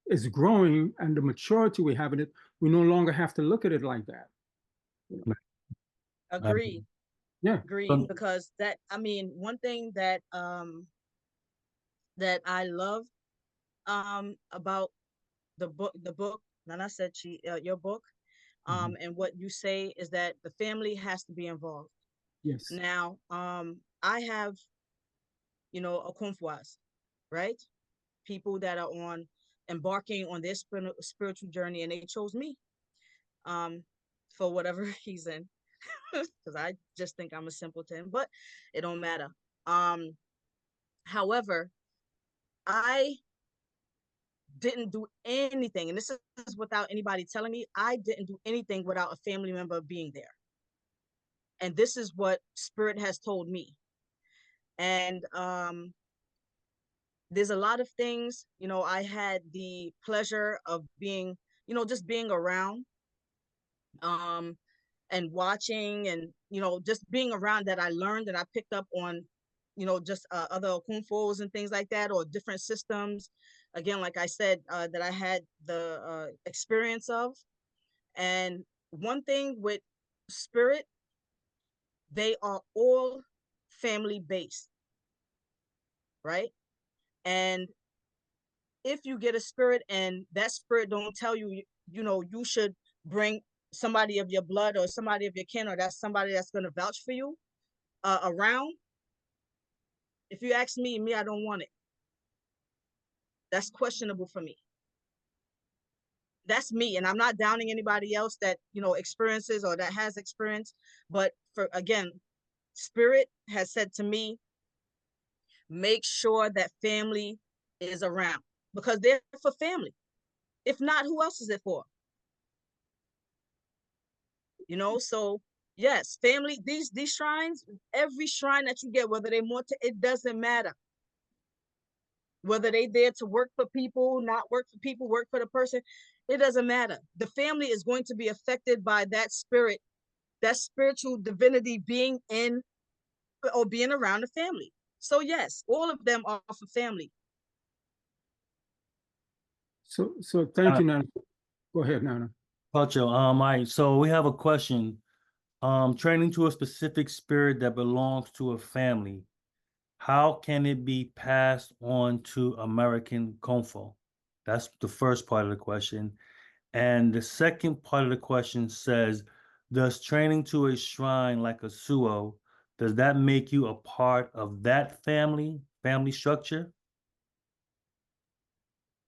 is growing, and the maturity we have in it, we no longer have to look at it like that. Agreed. Yeah. Agreed. Because one thing that that I love about the book, Nana Sakyi, your book, and what you say is that the family has to be involved. Yes. Now, I have, okunfuas, right? People that are embarking on their spiritual journey, and they chose me, for whatever reason, because I just think I'm a simpleton, but it don't matter. However, I didn't do anything, and this is without anybody telling me. I didn't do anything without a family member being there. And this is what Spirit has told me. And there's a lot of things, I had the pleasure of being, just being around, and watching, and, just being around, that I learned and I picked up on, just other okunfos and things like that, or different systems. Again, like I said, that I had the experience of. And one thing with Spirit they are all family based, right? And if you get a spirit and that spirit don't tell you, you should bring somebody of your blood or somebody of your kin, or that's somebody that's going to vouch for you around. If you ask me, I don't want it. That's questionable for me. That's me, and I'm not downing anybody else that experiences or that has experience. But for again, spirit has said to me, make sure that family is around because they're for family. If not, who else is it for? So yes, family, these shrines, every shrine that you get, whether they're it doesn't matter. Whether they there to work for people, not work for people, work for the person, it doesn't matter. The family is going to be affected by that spirit, that spiritual divinity being in or being around the family. So yes, all of them are for family. So thank you, Nana. Go ahead, Nana. Culture. All right. So we have a question. Training to a specific spirit that belongs to a family. How can it be passed on to American Confu? That's the first part of the question. And the second part of the question says, does training to a shrine like a suo, does that make you a part of that family structure?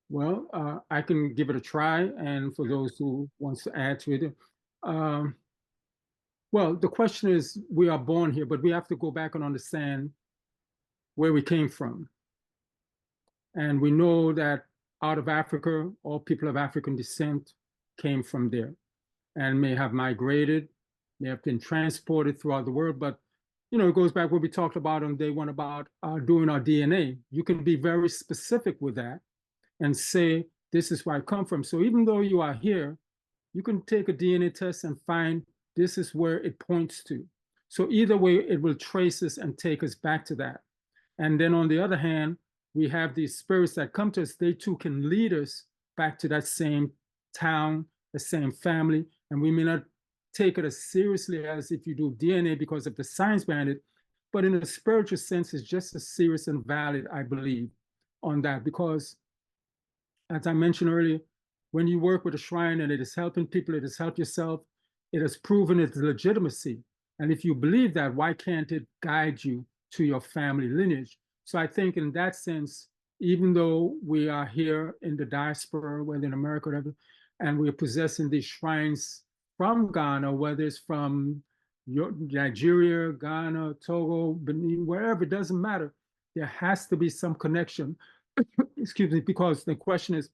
Well, I can give it a try, and for those who wants to add to it, um, well, the question is, we are born here, but we have to go back and understand where we came from. And we know that out of Africa, all people of African descent came from there and may have migrated, may have been transported throughout the world. But, it goes back what we talked about on day one about doing our DNA. You can be very specific with that and say, this is where I come from. So even though you are here, you can take a DNA test and find this is where it points to. So either way, it will trace us and take us back to that. And then on the other hand, we have these spirits that come to us. They too can lead us back to that same town, the same family. And we may not take it as seriously as if you do DNA because of the science behind it. But in a spiritual sense, it's just as serious and valid, I believe, on that. Because as I mentioned earlier, when you work with a shrine and it is helping people, it has helped yourself, it has proven its legitimacy. And if you believe that, why can't it guide you to your family lineage? So I think in that sense, even though we are here in the diaspora, whether in America or whatever, and we're possessing these shrines from Ghana, whether it's from Nigeria, Ghana, Togo, Benin, wherever, it doesn't matter. There has to be some connection, excuse me, because the question is,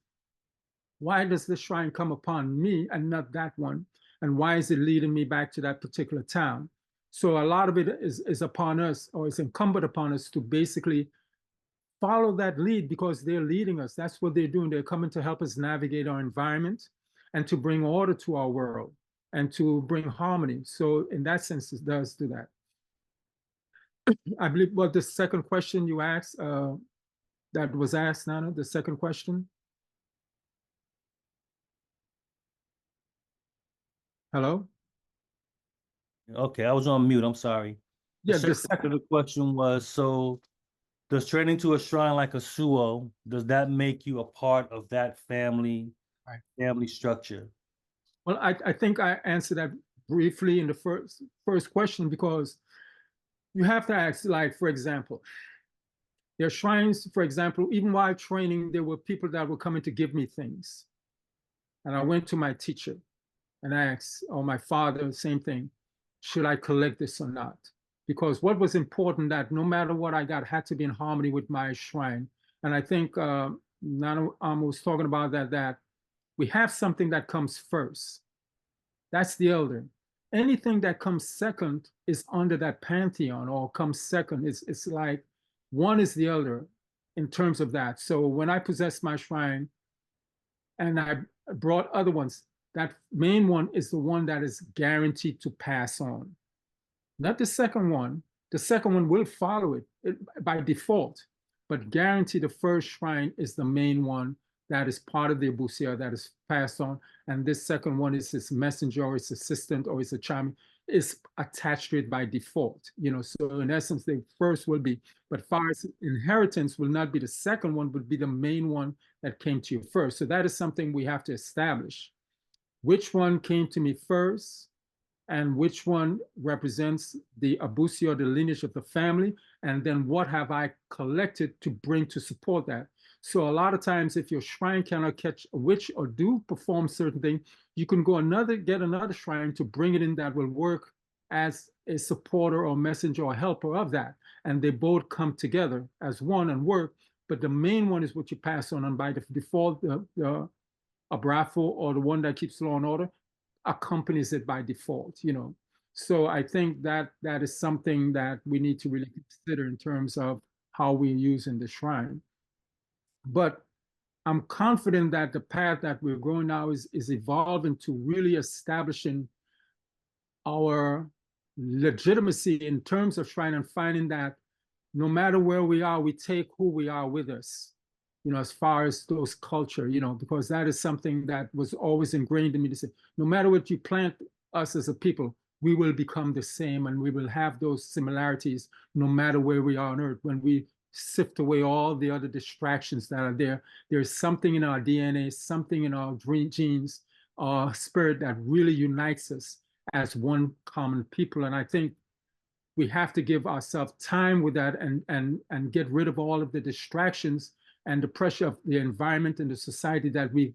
why does the shrine come upon me and not that one? And why is it leading me back to that particular town? So a lot of it is upon us, or it's incumbent upon us to basically follow that lead because they're leading us. That's what they're doing. They're coming to help us navigate our environment and to bring order to our world and to bring harmony. So in that sense, it does do that. I believe what the second question you asked, that was asked, Nana, the second question. Hello? Okay, I was on mute. I'm sorry. The Yeah, the second part of the question was, so does training to a shrine like a suo, does that make you a part of that family structure? Well, I think I answered that briefly in the first question because you have to ask, like, for example, there are shrines, for example, even while training, there were people that were coming to give me things. And I went to my teacher and asked, or my father, same thing, should I collect this or not? Because what was important that no matter what I got had to be in harmony with my shrine. And I think Nana was talking about that we have something that comes first. That's the elder. Anything that comes second is under that pantheon or comes second. It's like one is the elder in terms of that. So when I possess my shrine and I brought other ones, that main one is the one that is guaranteed to pass on. Not the second one. The second one will follow it by default, but guarantee the first shrine is the main one that is part of the abusia that is passed on. And this second one is his messenger or his assistant or his chami is attached to it by default. So in essence, the first will be, but far as inheritance will not be the second one, would be the main one that came to you first. So that is something we have to establish. Which one came to me first? And which one represents the abusi or the lineage of the family, and then what have I collected to bring to support that. So a lot of times, if your shrine cannot catch a witch or do perform certain things, you can go get another shrine to bring it in that will work as a supporter or messenger or helper of that, and they both come together as one and work. But the main one is what you pass on, and by the default, the abrafo or the one that keeps law and order accompanies it by default. So I think that is something that we need to really consider in terms of how we're using the shrine. But I'm confident that the path that we're going now is evolving to really establishing our legitimacy in terms of shrine, and finding that no matter where we are, we take who we are with us, as far as those culture, because that is something that was always ingrained in me to say, no matter what you plant us as a people, we will become the same and we will have those similarities no matter where we are on earth. When we sift away all the other distractions that are there, there's something in our DNA, something in our genes, our spirit that really unites us as one common people. And I think we have to give ourselves time with that and get rid of all of the distractions and the pressure of the environment and the society that we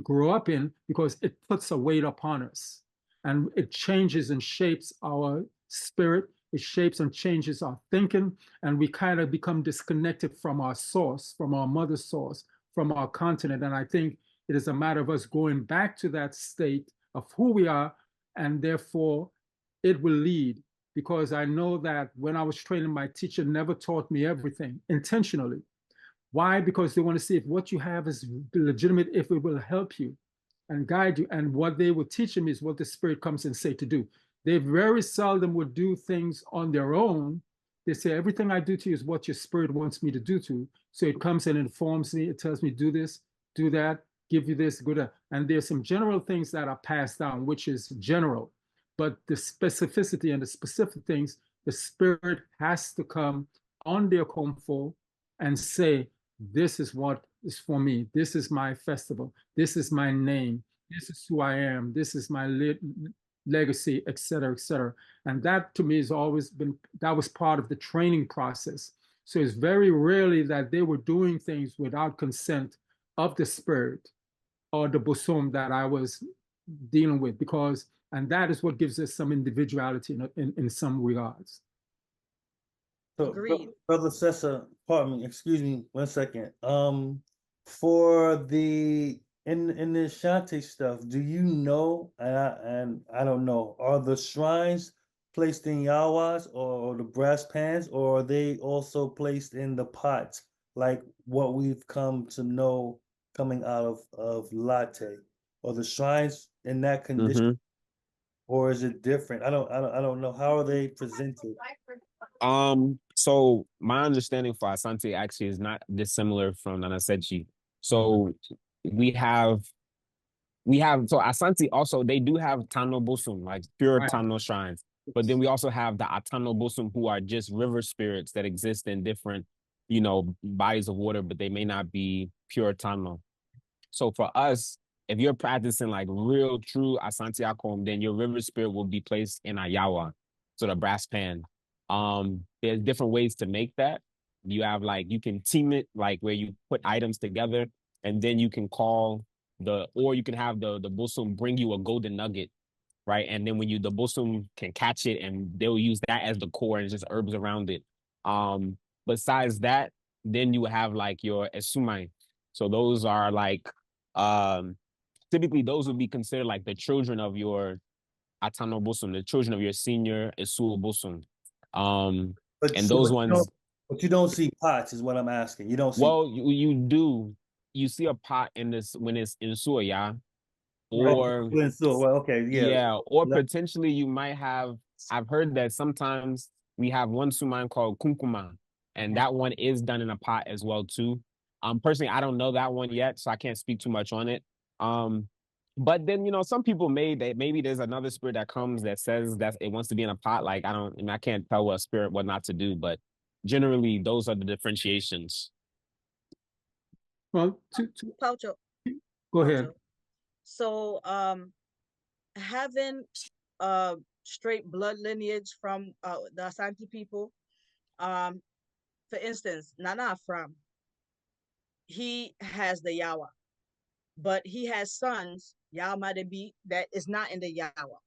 grow up in, because it puts a weight upon us and it changes and shapes our spirit. It shapes and changes our thinking, and we kind of become disconnected from our source, from our mother source, from our continent. And I think it is a matter of us going back to that state of who we are, and therefore it will lead. Because I know that when I was training, my teacher never taught me everything intentionally. Why? Because they want to see if what you have is legitimate, if it will help you and guide you. And what they would teach them is what the Spirit comes and say to do. They very seldom would do things on their own. They say, everything I do to you is what your Spirit wants me to do to you. So it comes and informs me. It tells me, do this, do that, give you this, good. And there's some general things that are passed down, which is general. But the specificity and the specific things, the Spirit has to come on their comfort and say, this is what is for me. This is my festival. This is my name. This is who I am. This is my legacy, etc., etc. And that to me has always been, that was part of the training process. So it's very rarely that they were doing things without consent of the Spirit or the bosom that I was dealing with, and that is what gives us some individuality in some regards. So, Agreed. Brother Sessa, pardon me, excuse me 1 second. For the in the Ashanti stuff, do you know? And I don't know. Are the shrines placed in yawas or the brass pans, or are they also placed in the pots, like what we've come to know coming out of latte? Or the shrines in that condition, or is it different? I don't know. How are they presented? So my understanding for Asante actually is not dissimilar from Nanasechi. So we have so Asante also, they do have Tano Bosum, like pure Right. Tano shrines. But then we also have the Atano Bosum, who are just river spirits that exist in different, bodies of water, but they may not be pure Tano. So for us, if you're practicing like real true Asante Akom, then your river spirit will be placed in a yawa, so the brass pan. There's different ways to make that. You have you can team it, like where you put items together, and then you can or you can have the busum bring you a golden nugget, right? And then when the busum can catch it, and they'll use that as the core and just herbs around it. Besides that, then you have your esumai. So those are typically those would be considered like the children of your Atano Bosum, the children of your senior Esu Bosum. And those ones. But you don't see pots, is what I'm asking. You don't see. Well, you do. You see a pot in this when it's in Suya, yeah? Or well, okay, yeah. Yeah, or potentially you might have. I've heard that sometimes we have one suman called kumkuma, and that one is done in a pot as well too. Personally, I don't know that one yet, so I can't speak too much on it. But then, some people maybe there's another spirit that comes that says that it wants to be in a pot. Like, I can't tell what spirit what not to do, but generally those are the differentiations. Well, Paucho, go ahead. Paucho. So, having straight blood lineage from the Asante people, for instance, Nana Afram, he has the Yawa, but he has sons, Yamadebi, that is not in the Yawa.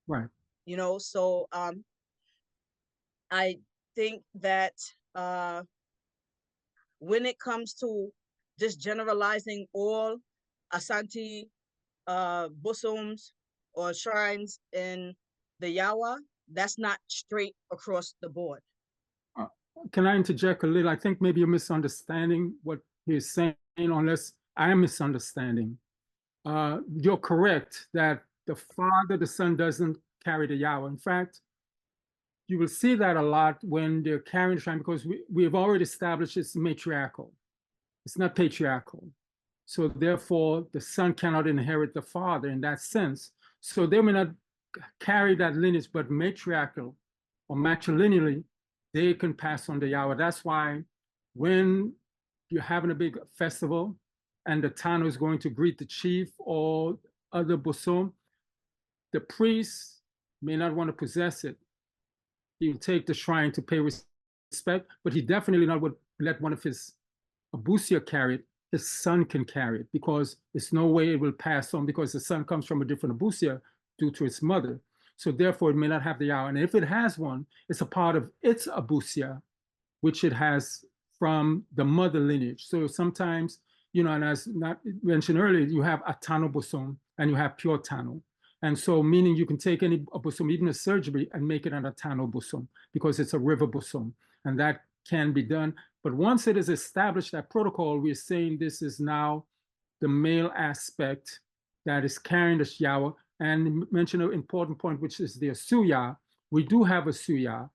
Right. So I think that when it comes to just generalizing all Asante bosoms or shrines in the Yawa, that's not straight across the board. Can I interject a little? I think maybe you're misunderstanding what he's saying, unless I am misunderstanding. You're correct that the father, the son doesn't carry the Yawa. In fact, you will see that a lot when they're carrying the shrine, because we have already established it's matriarchal. It's not patriarchal. So therefore, the son cannot inherit the father in that sense. So they may not carry that lineage, but matriarchal or matrilineally, they can pass on the Yawa. That's why when you're having a big festival and the Tano is going to greet the chief or other bosom, the priest may not want to possess it. He'll take the shrine to pay respect, but he definitely not would let one of his abusia carry it. His son can carry it, because there's no way it will pass on, because the son comes from a different abusia due to its mother. So therefore, it may not have the Yawa. And if it has one, it's a part of its abusia, which it has from the mother lineage. So sometimes, and as not mentioned earlier, you have a Tano bosom and you have pure Tano. And so meaning you can take any bosom, even a surgery, and make it an Tano bosom, because it's a river bosom. And that can be done. But once it is established, that protocol, we're saying this is now the male aspect that is carrying the Yawa. And mention an important point, which is the Asuya. We do have a Suya.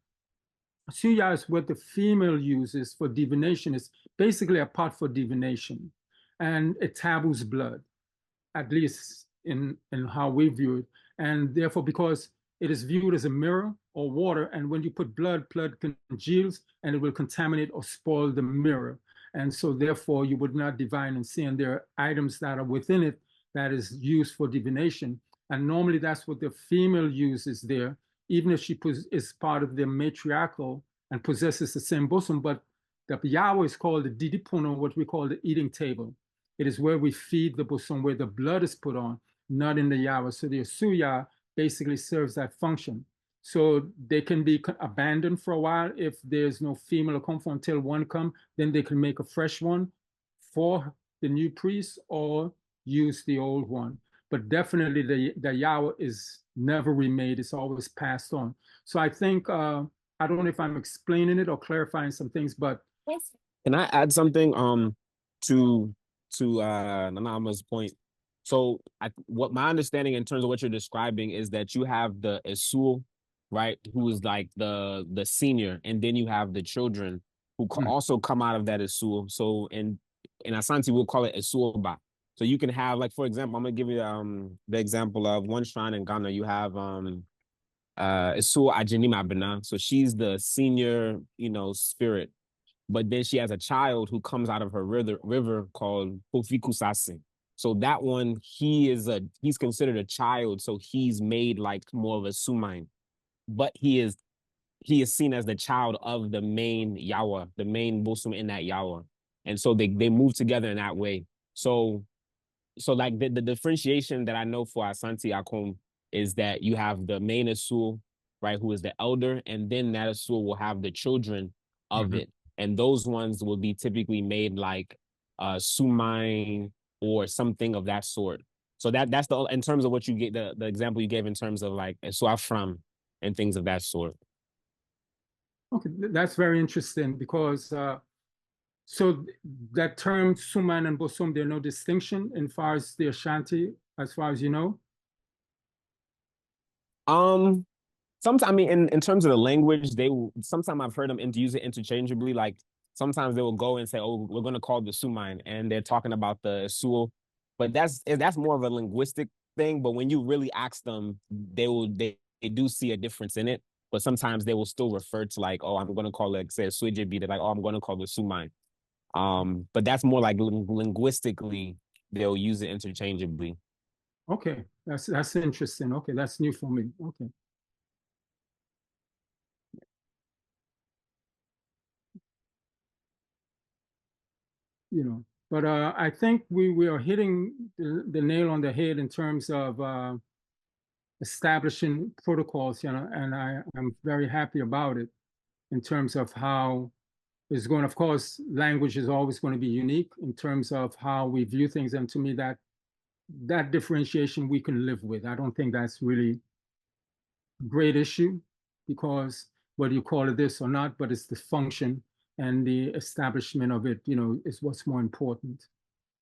Suya is what the female uses for divination. It's basically a pot for divination. And it taboos blood, at least in how we view it. And therefore, because it is viewed as a mirror or water, and when you put blood congeals and it will contaminate or spoil the mirror. And so therefore, you would not divine and see. And there are items that are within it that is used for divination. And normally that's what the female uses there, even if she is part of the matriarchal and possesses the same bosom. But the Yawa is called the didipuno, what we call the eating table. It is where we feed the bosom, where the blood is put on, not in the Yawa. So the Asuya basically serves that function. So they can be abandoned for a while if there's no female come until one come, then they can make a fresh one for the new priest or use the old one. But definitely the Yawa is never remade, it's always passed on. So I think, I don't know if I'm explaining it or clarifying some things, but. Can I add something to Nanama's point? So what my understanding in terms of what you're describing is that you have the Esul, right, who is like the senior, and then you have the children who also come out of that Esul. So in Asante, we'll call it Esulba. So you can have, like, for example, I'm gonna give you the example of one shrine in Ghana. You have Esul Ajenima Bena. So she's the senior, spirit. But then she has a child who comes out of her river called Kofikusase. So that one, he's considered a child, so he's made like more of a Sumain. But he is seen as the child of the main Yawa, the main Bosum in that Yawa. And so they move together in that way. So like the differentiation that I know for Asante Akom is that you have the main Asul, right, who is the elder, and then that Asul will have the children of it. And those ones will be typically made like Sumain or something of that sort. So that's in terms of what you get, the example you gave in terms of like Suafram and things of that sort. Okay, that's very interesting, because so that term Suman and Bosom, there's no distinction in far as the Ashanti, as far as you know? Sometimes, I mean, in terms of the language, sometimes I've heard them use it interchangeably. Like sometimes they will go and say, "Oh, we're going to call the Sumine," and they're talking about the Sul, but that's more of a linguistic thing. But when you really ask them, they do see a difference in it. But sometimes they will still refer to like, "Oh, I'm going to call it, say, Suijibi." They're like, "Oh, I'm going to call it Sumine." But that's more like linguistically, they'll use it interchangeably. Okay, that's interesting. Okay, that's new for me. Okay. You know, but I think we are hitting the nail on the head in terms of establishing protocols, you know, and I'm very happy about it in terms of how it's going. Of course, language is always going to be unique in terms of how we view things, and to me, that differentiation we can live with. I don't think that's really a great issue because whether you call it this or not, but it's the function and the establishment of it, you know, is what's more important.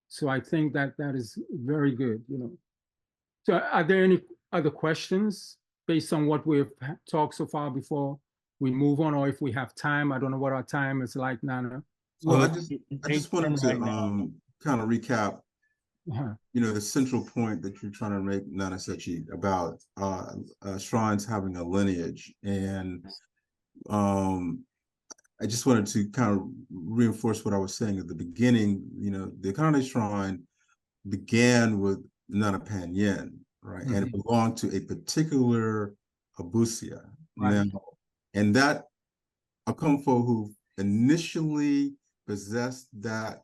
So I think that is very good, you know. So are there any other questions based on what we've talked so far before we move on, or if we have time? I don't know what our time is like, Nana. Well, I They just wanted turn to right now. kind of recap, Uh-huh. you know, the central point that you're trying to make, Nana Sakyi, about shrines having a lineage. And I just wanted to kind of reinforce what I was saying at the beginning. You know, the Akane Shrine began with Nana Panyen, right? And it belonged to a particular Abusia. Right. Now, and that Akomfo who initially possessed that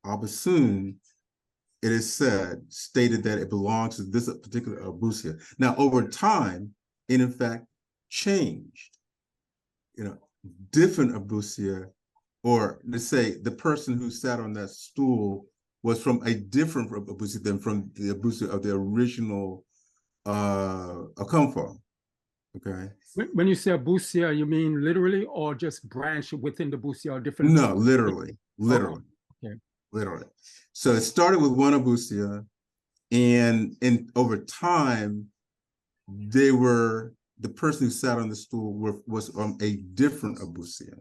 Abasun, it is said, stated that it belongs to this particular Abusia. Now, over time, it in fact changed. You know, different Abusia, or let's say the person who sat on that stool was from a different Abusia than from the Abusia of the original Akomfo. Okay. When you say Busia, you mean literally or just branch within the Busia or different? No, literally. Okay. Literally. So it started with one Abusia, and over time, the person who sat on the stool was from a different Abusia.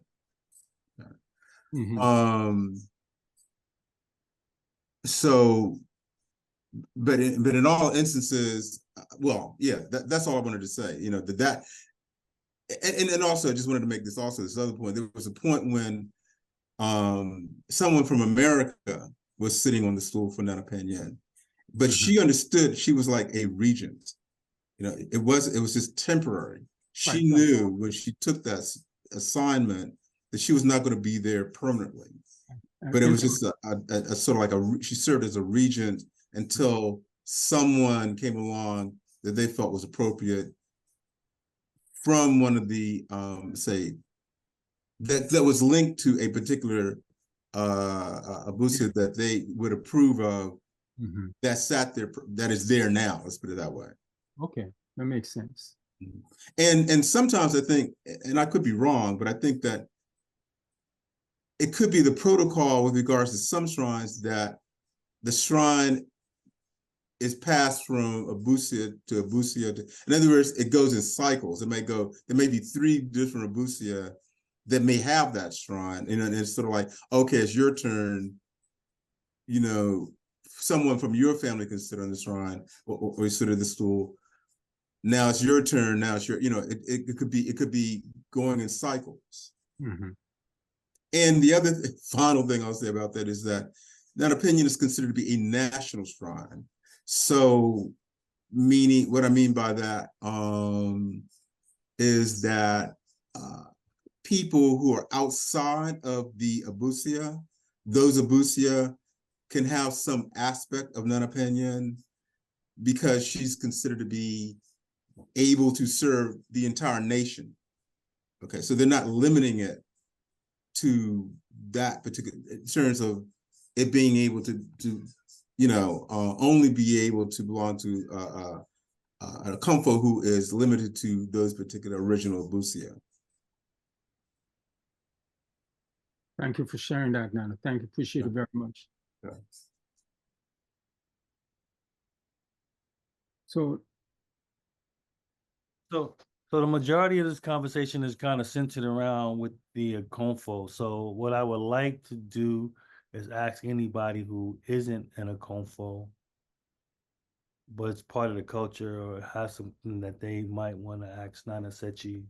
So, but in all instances, well, yeah, that's all I wanted to say. You know, and also I just wanted to make this other point. There was a point when someone from America was sitting on the stool for Nana Panyen, but she understood she was like a regent. You know, it was just temporary. She knew when she took that assignment that she was not going to be there permanently. But it was just a sort of like she served as a regent until someone came along that they felt was appropriate from one of the say that was linked to a particular Abusia that they would approve of, that sat there, that is there now. Let's put it that way. Okay, that makes sense. And sometimes I think, and I could be wrong, but I think that it could be the protocol with regards to some shrines that the shrine is passed from Abusia to Abusia. In other words, it goes in cycles. There may be 3 different Abusia that may have that shrine. And it's sort of like, okay, it's your turn. You know, someone from your family can sit on the shrine or sit at the stool. Now it's your turn. Now it's your, you know, it could be going in cycles. And the other final thing I'll say about that is that Opinion is considered to be a national shrine. So, meaning what I mean by that is that people who are outside of the Abusia, those Abusia can have some aspect of Nana Panyen because she's considered to be able to serve the entire nation. Okay, so they're not limiting it to that particular, in terms of it being able to you know, only be able to belong to a Komfo who is limited to those particular original Abusia. Thank you for sharing that, Nana. Thank you. Appreciate it very much. Yeah. So So the majority of this conversation is kind of centered around with the Akonfo. So what I would like to do is ask anybody who isn't an Akonfo, but it's part of the culture or has something that they might want to ask Nana Sechi.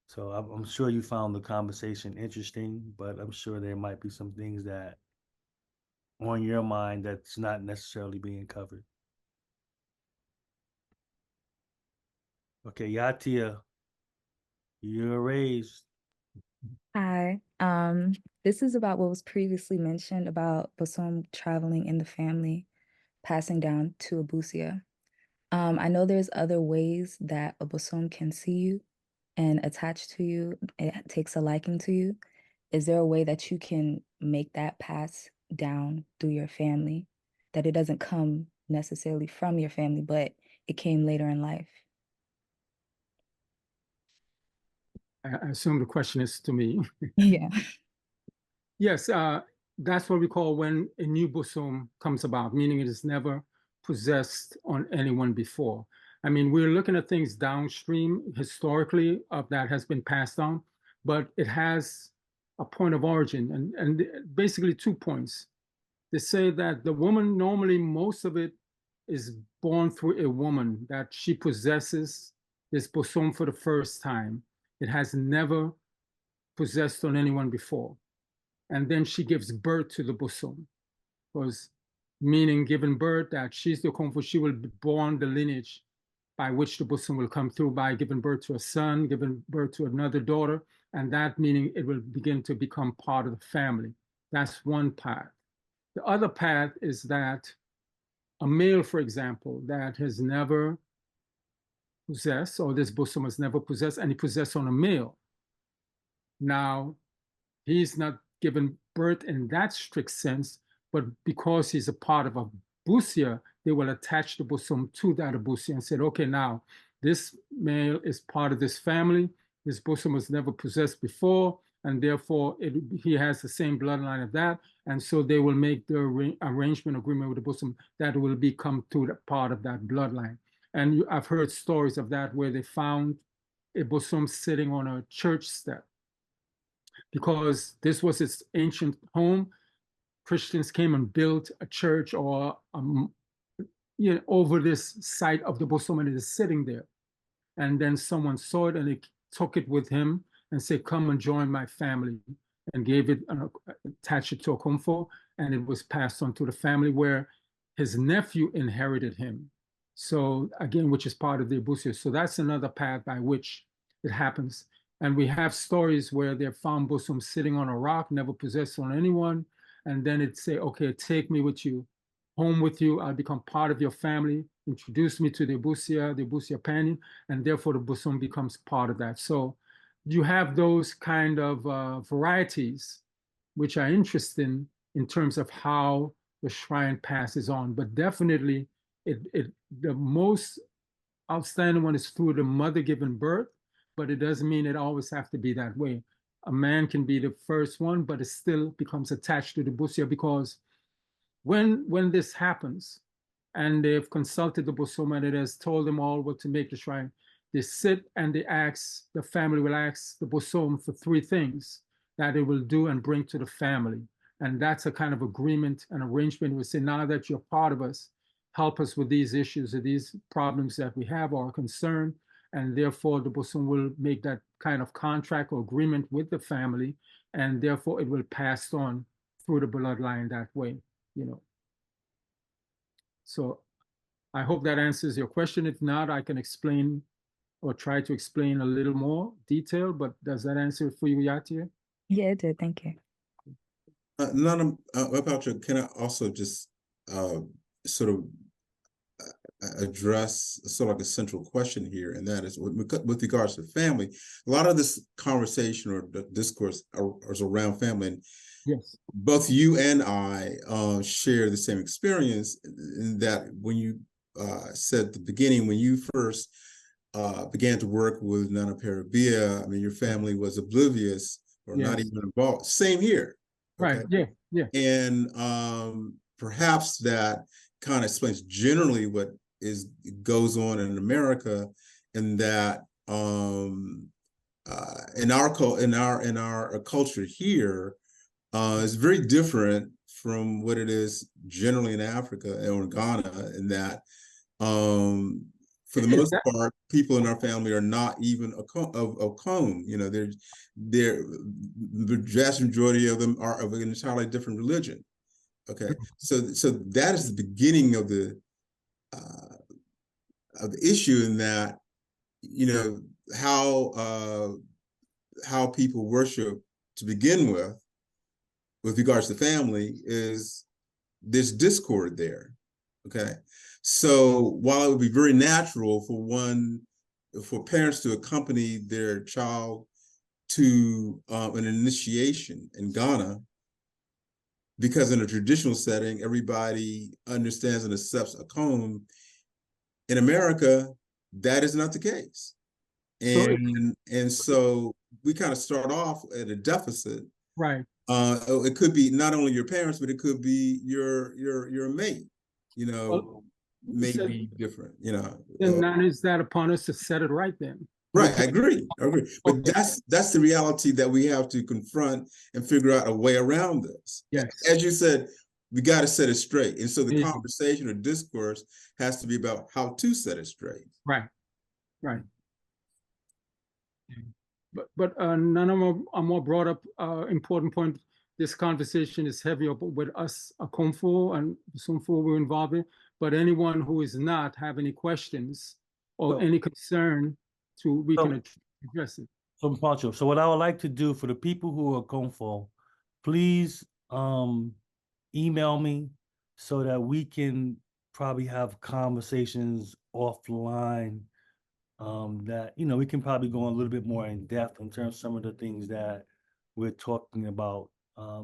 So I'm sure you found the conversation interesting, but I'm sure there might be some things that on your mind that's not necessarily being covered. Okay, Yatia, you're raised. Hi. This is about what was previously mentioned about Bosom traveling in the family, passing down to Abusia. I know there's other ways that a Bosom can see you and attach to you. It takes a liking to you. Is there a way that you can make that pass down through your family, that it doesn't come necessarily from your family, but it came later in life? I assume the question is to me. Yeah. Yes, that's what we call when a new bosom comes about, meaning it is never possessed on anyone before. I mean, we're looking at things downstream historically of that has been passed on, but it has a point of origin and basically 2 points. They say that the woman, normally most of it is born through a woman, that she possesses this bosom for the first time. It has never possessed on anyone before. And then she gives birth to the bosom, was meaning giving birth that she's the Kung Fu, she will be born the lineage by which the bosom will come through by giving birth to a son, giving birth to another daughter, and that meaning it will begin to become part of the family. That's one path. The other path is that a male, for example, that has never possessed, or this bosom has never possessed, and he possessed on a male. Now, he's not given birth in that strict sense, but because he's a part of a busia, they will attach the bosom to that busia and said, okay, now this male is part of this family. This bosom was never possessed before, and therefore he has the same bloodline of that. And so they will make the arrangement agreement with the bosom that will become to the part of that bloodline. And I've heard stories of that where they found a bosom sitting on a church step because this was its ancient home. Christians came and built a church or over this site of the bosom, and it is sitting there. And then someone saw it and he took it with him and said, come and join my family, and gave it, attached it to a komfo, and it was passed on to the family where his nephew inherited him. So again, which is part of the Abusia. So that's another path by which it happens. And we have stories where they found Busum sitting on a rock, never possessed on anyone. And then it'd say, okay, take me with you, home with you. I'll become part of your family. Introduce me to the Busia Panin, and therefore the Busum becomes part of that. So you have those kind of varieties, which are interesting in terms of how the shrine passes on. But definitely, the most outstanding one is through the mother giving birth, but it doesn't mean it always have to be that way. A man can be the first one, but it still becomes attached to the busia because when this happens, and they've consulted the Bosoma and it has told them all what to make the shrine, they sit and they ask, the family will ask the Bosom for 3 things that it will do and bring to the family. And that's a kind of agreement and arrangement. We say, now that you're part of us, help us with these issues or these problems that we have or are concerned. And therefore the Bosom will make that kind of contract or agreement with the family. And therefore it will pass on through the bloodline that way, you know. So I hope that answers your question. If not, I can explain or try to explain a little more detail, but does that answer it for you, Yatia? Yeah, it did. Thank you. Nana, about you, can I also just sort of address sort of like a central question here, and that is with regards to family. A lot of this conversation or the discourse is around family, and Yes. both you and I share the same experience in that when you said at the beginning, when you first began to work with Nana Parabia, I mean, your family was oblivious or not even involved. Same here. Okay? Right. Yeah. Yeah. And perhaps that kind of explains generally what goes on in America, in that in our culture here is very different from what it is generally in Africa or Ghana, in that for the most part, people in our family are not even of Akom. You know, they're the vast majority of them are of an entirely different religion. Okay, so that is the beginning of the issue, in that, you know, how people worship to begin with regards to family, is there's discord there. Okay, so while it would be very natural for parents to accompany their child to an initiation in Ghana, because in a traditional setting everybody understands and accepts Akom, in America that is not the case. And so we kind of start off at a deficit. Right. It could be not only your parents, but it could be your mate, you know, Well, maybe different, you know. Then now is that upon us to set it right then? Right, I agree. But that's the reality that we have to confront and figure out a way around this. Yes. As you said, we got to set it straight. And so the conversation or discourse has to be about how to set it straight. Right, right. But none of them are more brought up important point. This conversation is heavy up with us, Akomfo and Sumfo we're involved in, but anyone who is not have any questions or any concern, we can address it. So Pancho, so what I would like to do for the people who are Konfo, please email me so that we can probably have conversations offline, that, you know, we can probably go a little bit more in depth in terms of some of the things that we're talking about.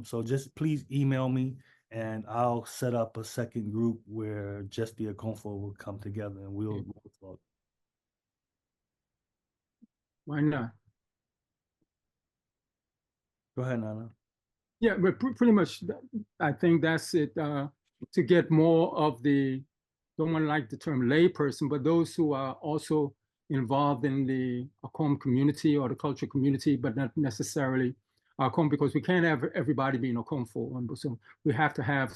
So just please email me and I'll set up a second group where just the Akonfo will come together and we'll talk. Why not? Go ahead, Nana. Yeah, but pretty much, I think that's it. To get more of the, don't want to like the term layperson, but those who are also involved in the Akom community or the cultural community, but not necessarily Akom, because we can't have everybody being Akomfo. So we have to have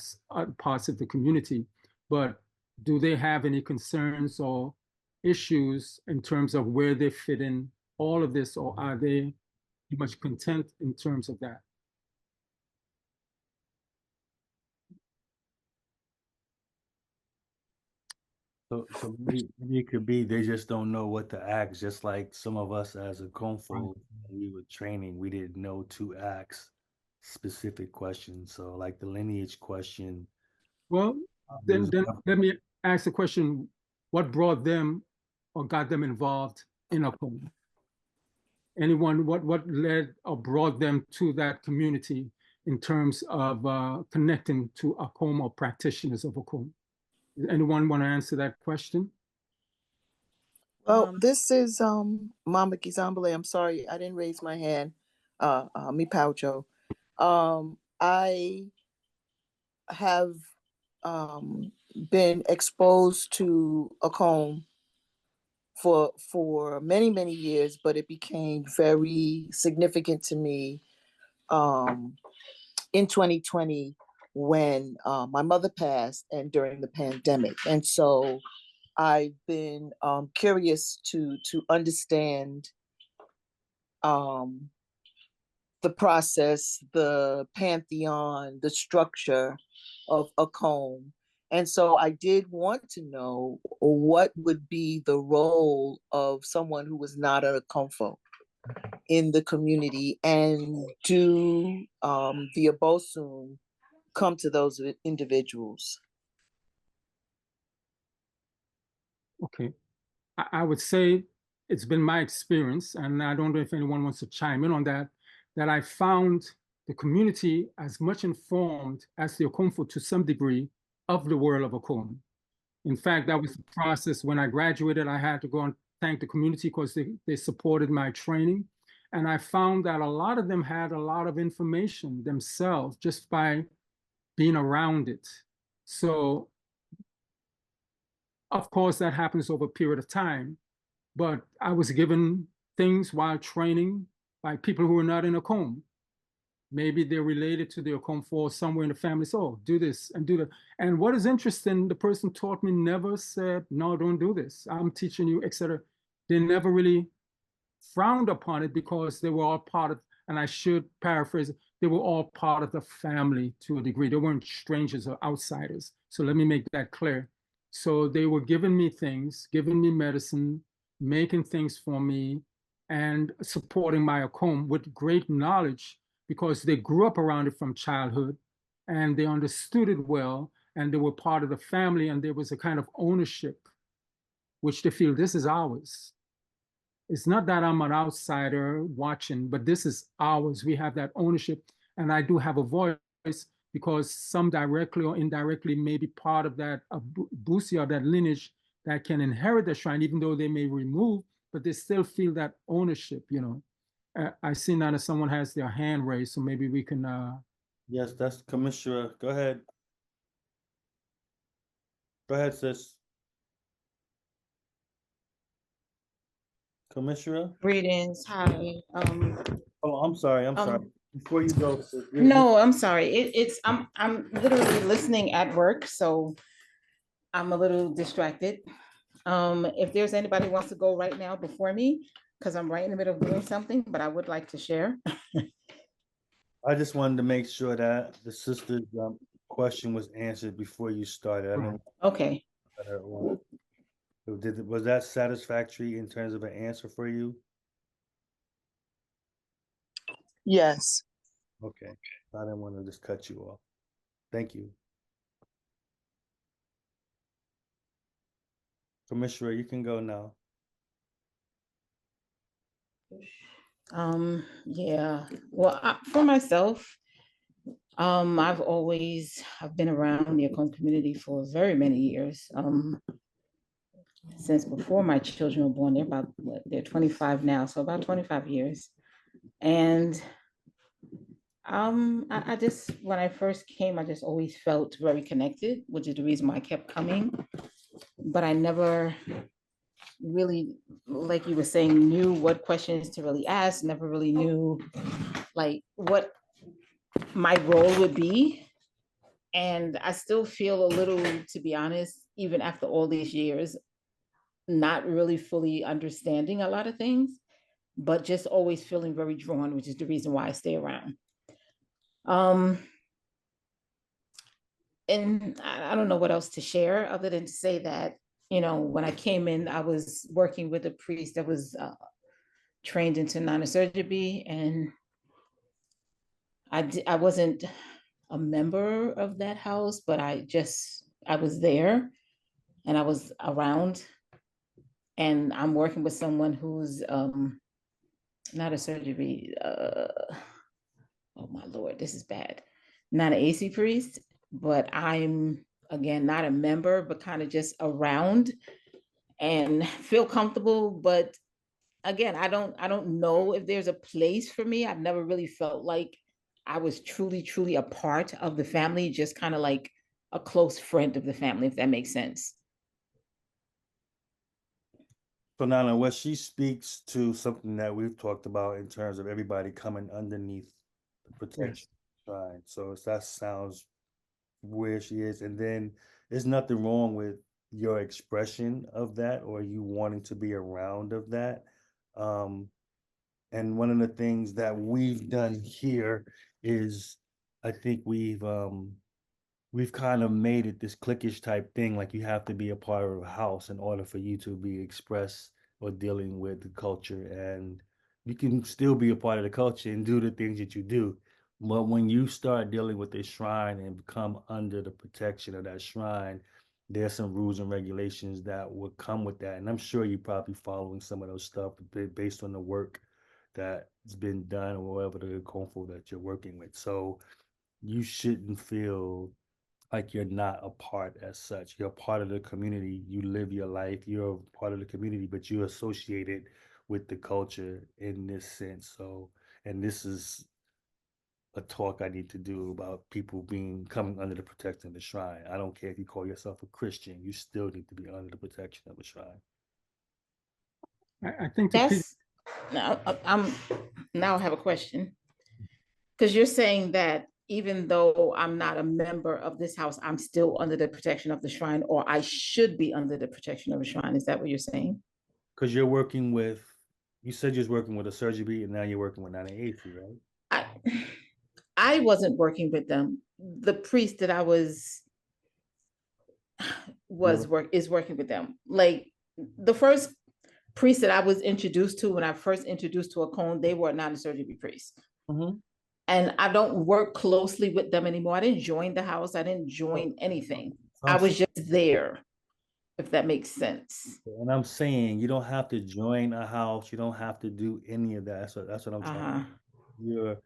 parts of the community. But do they have any concerns or issues in terms of where they fit in all of this, or are they pretty much content in terms of that? So maybe it could be they just don't know what to ask, just like some of us as a Konfo, we were training, we didn't know to ask specific questions. So like the lineage question. Well, then let me ask the question, what brought them or got them involved in Akom? Anyone, what led or brought them to that community in terms of connecting to Akom or practitioners of Akom? Anyone want to answer that question? Well, this is Mama Kizambale. I'm sorry, I didn't raise my hand. Mi Paucho. I have been exposed to Akom for many, many years, but it became very significant to me in 2020 when my mother passed and during the pandemic. And so I've been curious to understand the process, the pantheon, the structure of Akom. And so I did want to know what would be the role of someone who was not a Akomfo in the community, and do the Abosun come to those individuals? Okay, I would say it's been my experience, and I don't know if anyone wants to chime in on that, that I found the community as much informed as the Akomfo to some degree of the world of Akom. In fact, that was the process. When I graduated, I had to go and thank the community because they supported my training. And I found that a lot of them had a lot of information themselves just by being around it. So, of course, that happens over a period of time. but I was given things while training by people who were not in a comb. Maybe they're related to the Okomfo somewhere in the family. So do this and do that. And what is interesting, the person taught me never said, no, don't do this. I'm teaching you, etc. They never really frowned upon it because they were all part of, and I should paraphrase it, they were all part of the family to a degree. They weren't strangers or outsiders. So let me make that clear. So they were giving me things, giving me medicine, making things for me, and supporting my Akom with great knowledge because they grew up around it from childhood and they understood it well and they were part of the family and there was a kind of ownership which they feel this is ours. It's not that I'm an outsider watching, but this is ours. We have that ownership and I do have a voice because some directly or indirectly may be part of that Busia, that lineage that can inherit the shrine, even though they may remove, but they still feel that ownership, you know. I see now that someone has their hand raised, so maybe we can. Yes, that's Commissioner. Go ahead. Go ahead, sis. Commissioner? Greetings. Hi. Oh, I'm sorry. I'm sorry. Before you go, sis, No, I'm sorry. I'm literally listening at work, so I'm a little distracted. If there's anybody who wants to go right now before me, because I'm right in the middle of doing something, but I would like to share. I just wanted to make sure that the sister's question was answered before you started. I didn't Okay. let her on. So was that satisfactory in terms of an answer for you? Yes. Okay. I didn't want to just cut you off. Thank you. Commissioner, you can go now. Yeah. Well, for myself, I've been around the Acom community for very many years. Since before my children were born, they're 25 now, so about 25 years. And I just, when I first came, I just always felt very connected, which is the reason why I kept coming. But I never really, like you were saying, knew what questions to really ask, never really knew like what my role would be. And I still feel a little, to be honest, even after all these years, not really fully understanding a lot of things, but just always feeling very drawn, which is the reason why I stay around. Um, and I don't know what else to share other than to say that, you know, when I came in, I was working with a priest that was trained into non-surgery, and I wasn't a member of that house, but I was there and I was around, and I'm working with someone who's not a surgery. Oh my Lord, this is bad. Not an AC priest, but I'm again not a member, but kind of just around and feel comfortable. But again, I don't know if there's a place for me. I've never really felt like I was truly a part of the family, just kind of like a close friend of the family, if that makes sense. So Nana, what she speaks to something that we've talked about in terms of everybody coming underneath the protection shrine. So that sounds where she is. And then there's nothing wrong with your expression of that or you wanting to be around of that. And one of the things that we've done here is I think we've kind of made it this cliquish type thing, like you have to be a part of a house in order for you to be expressed or dealing with the culture. And you can still be a part of the culture and do the things that you do. But when you start dealing with a shrine and become under the protection of that shrine, there's some rules and regulations that will come with that. And I'm sure you're probably following some of those stuff based on the work that's been done or whatever the confo that you're working with. So you shouldn't feel like you're not a part as such. You're a part of the community. You live your life. You're a part of the community, but you're associated with the culture in this sense. So, and this is a talk I need to do about people being coming under the protection of the shrine. I don't care if you call yourself a Christian, you still need to be under the protection of the shrine. I think That's now now I have a question. Because you're saying that even though I'm not a member of this house, I'm still under the protection of the shrine, or I should be under the protection of the shrine. Is that what you're saying? Because you're working with, you said you was working with a surgery and now you're working with 9AC, right? I I wasn't working with them. The priest that I was is working with them. Like the first priest that I was introduced to when I first introduced to a cone, they were not a surgery priest. Mm-hmm. And I don't work closely with them anymore. I didn't join the house. I didn't join anything. I was just there, if that makes sense. And I'm saying you don't have to join a house. You don't have to do any of that. So that's what I'm trying. Uh-huh. You're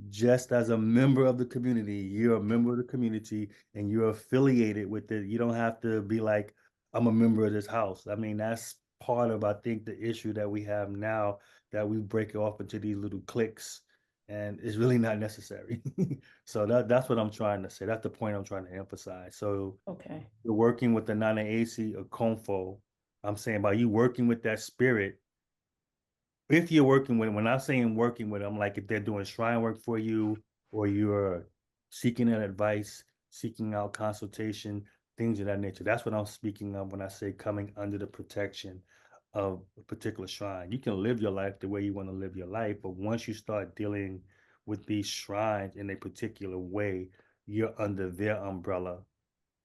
just as a member of the community, you're a member of the community and you're affiliated with it. You don't have to be like, I'm a member of this house. I mean, that's part of, I think, the issue that we have now, that we break it off into these little cliques, and it's really not necessary. So that's what I'm trying to say. That's the point I'm trying to emphasize. So Okay. you're working with the Nana AC or Confo. I'm saying by you working with that spirit, if you're working with, when I'm saying working with them, like if they're doing shrine work for you, or you're seeking an advice, seeking out consultation, things of that nature. That's what I'm speaking of when I say coming under the protection of a particular shrine. You can live your life the way you want to live your life, but once you start dealing with these shrines in a particular way, you're under their umbrella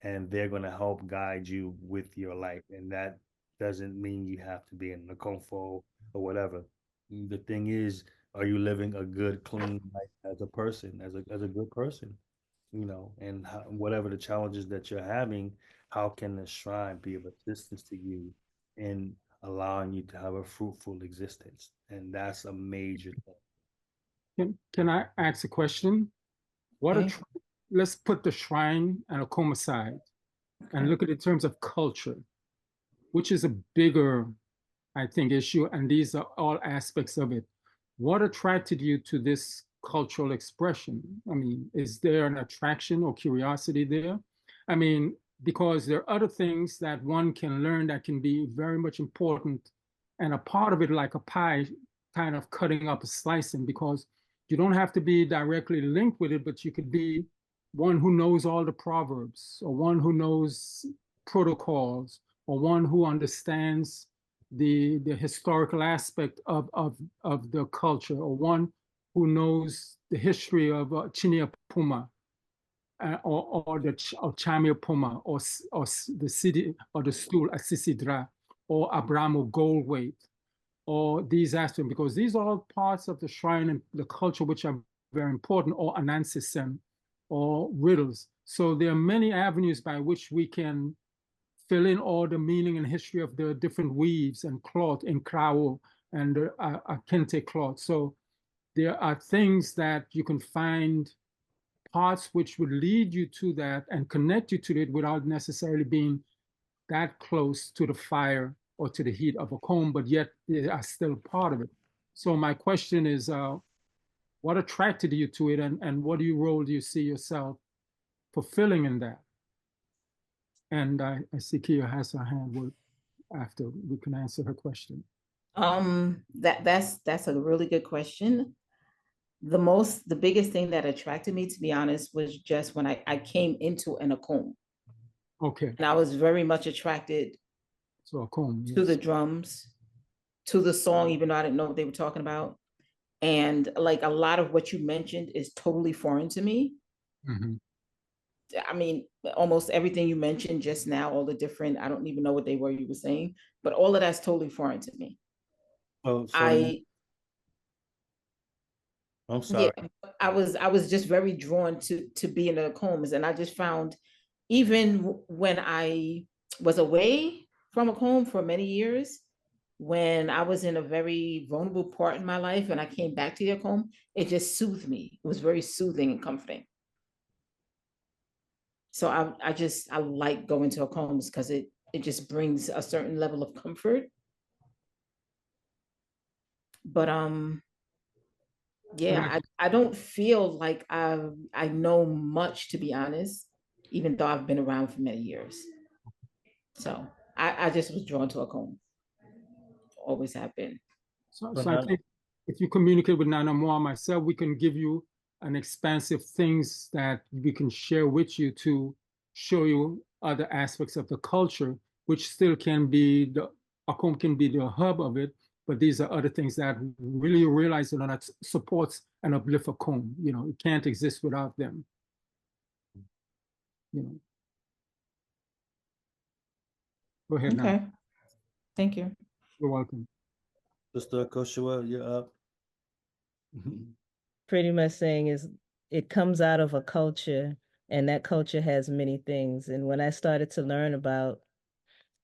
and they're going to help guide you with your life. And that doesn't mean you have to be in the comfort or whatever. The thing is, are you living a good, clean life as a person, as a good person? You know, and how, whatever the challenges that you're having, how can the shrine be of assistance to you in allowing you to have a fruitful existence? And that's a major thing. Can I ask a question? What a let's put the shrine and a coma aside and look at it in terms of culture, which is a bigger, I think, issue, and these are all aspects of it. What attracted you to this cultural expression? I mean, is there an attraction or curiosity there? I mean, because there are other things that one can learn that can be very much important, and a part of it, like a pie, kind of cutting up a slicing, because you don't have to be directly linked with it, but you could be one who knows all the proverbs, or one who knows protocols, or one who understands the historical aspect of the culture, or one who knows the history of Chinia Puma, or the or Chamia Puma, or the city or the stool Asisidra, or Abramo Goldweight, or these aspects, because these are all parts of the shrine and the culture which are very important, or Anansisem, or riddles. So there are many avenues by which we can fill in all the meaning and history of the different weaves and cloth in Krao and Kente cloth. So there are things that you can find, parts which would lead you to that and connect you to it without necessarily being that close to the fire or to the heat of a comb, but yet they are still part of it. So my question is, what attracted you to it, and what role do you see yourself fulfilling in that? And I see Kia has her hand after we can answer her question. That's a really good question. The biggest thing that attracted me, to be honest, was just when I came into an Akum. Okay. And I was very much attracted to Akum, to the drums, to the song, even though I didn't know what they were talking about. And like a lot of what you mentioned is totally foreign to me. Mm-hmm. I mean, almost everything you mentioned just now, all the different, I don't even know what they were you were saying, but all of that's totally foreign to me. I'm sorry. Yeah, I was just very drawn to be in the Combs, and I just found, even when I was away from a home for many years, when I was in a very vulnerable part in my life and I came back to your home, it just soothed me. It was very soothing and comforting. So I like going to a Combs because it just brings a certain level of comfort. But yeah, I don't feel like I know much, to be honest, even though I've been around for many years. So I just was drawn to a comb. always have been. So I think if you communicate with Nana Moore myself, we can give you an expansive things that we can share with you to show you other aspects of the culture, which still can be the Akom can be the hub of it, but these are other things that really realize that supports and uplift Akom. You know, it can't exist without them. You know. Go ahead now. Okay. Thank you. You're welcome. Sister Koshua, you're up. Pretty much saying is it comes out of a culture, and that culture has many things. And when I started to learn about,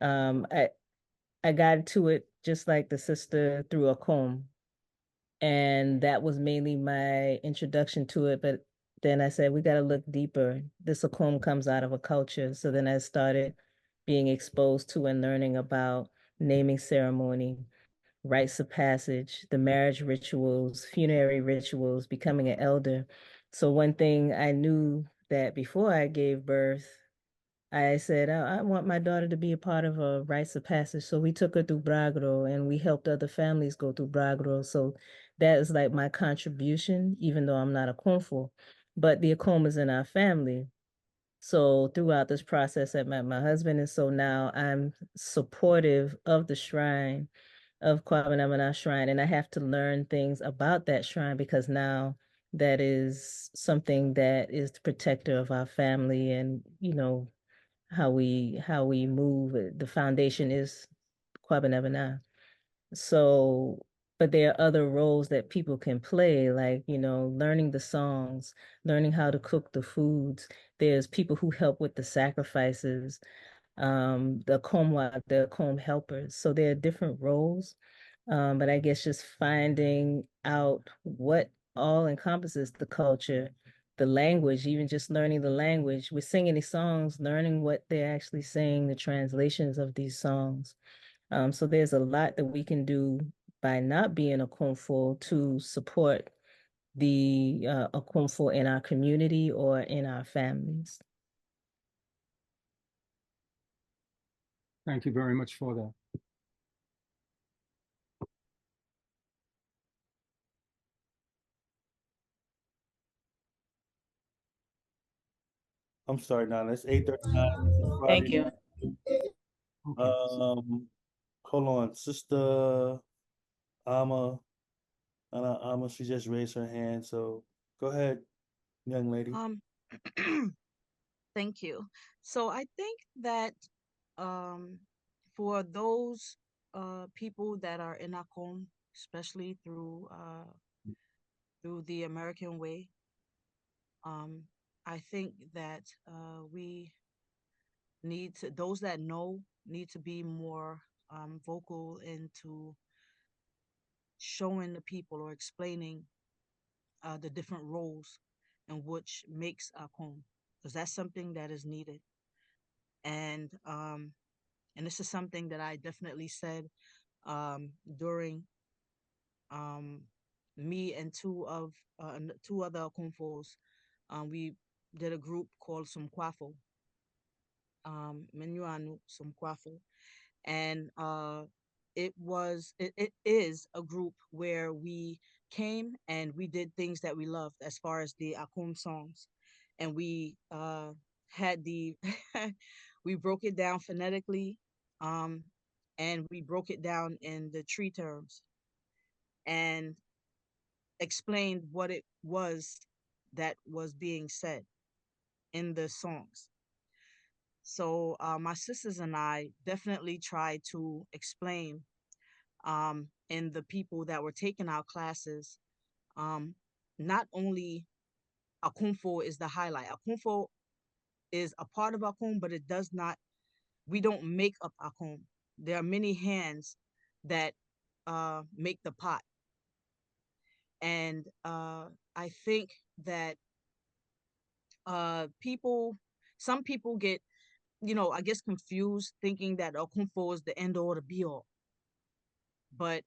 I got into it just like the sister through a comb, and that was mainly my introduction to it. But then I said we got to look deeper. This Akom comes out of a culture, so then I started being exposed to and learning about naming ceremony, rites of passage, the marriage rituals, funerary rituals, becoming an elder. So one thing I knew that before I gave birth, I said, I want my daughter to be a part of a rites of passage. So we took her through Bragro and we helped other families go through Bragro. So that is like my contribution, even though I'm not a Konfu. But the Akoma is in our family. So throughout this process, I met my husband. And so now I'm supportive of the shrine, of Kwabanamana Shrine. And I have to learn things about that shrine because now that is something that is the protector of our family and, how we move. The foundation is Kwabanabana. So, but there are other roles that people can play, like, learning the songs, learning how to cook the foods. There's people who help with the sacrifices, the comb helpers. So there are different roles. But I guess just finding out what all encompasses the culture, the language, even just learning the language. We're singing these songs, learning what they're actually saying, the translations of these songs. So there's a lot that we can do by not being a Kumfu to support the Akumfu in our community or in our families. Thank you very much for that. I'm sorry, now it's 8:39. Thank you. Hold on, Sister Ama, Ama, she just raised her hand. So go ahead, young lady. Thank you. So I think that for those people that are in Akom, especially through the American way, I think that we need to, those that know need to be more vocal into showing the people or explaining the different roles in which makes Akom, because that's something that is needed. And this is something that I definitely said during me and two other Akomfos. We did a group called Sumkwafo, Menuanu Sumkwafo, and it is a group where we came and we did things that we loved as far as the Akum songs, and we had the we broke it down phonetically, and we broke it down in the tree terms and explained what it was that was being said in the songs. So my sisters and I definitely tried to explain in the people that were taking our classes, not only Akumfo is the highlight. Akumfo is a part of Akum, but it does not, we don't make up Akum. There are many hands that make the pot. And I think that some people get, I guess confused thinking that Akumfo is the end all to be all. But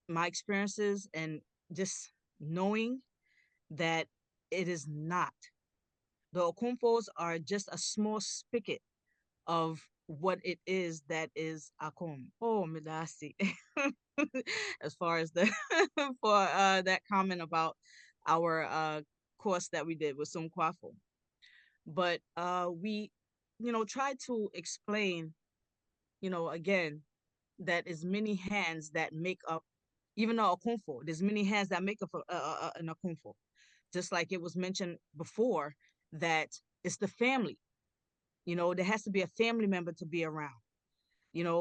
my experiences and just knowing that it is not. The Okumfos are just a small spigot of what it is that is akum. Oh, midasi. As far as the for that comment about our course that we did with Sum Kwafo. But we, try to explain, again, that is many hands that make up, even though akumfo, there's many hands that make up an akumfo. Just like it was mentioned before, that it's the family. There has to be a family member to be around.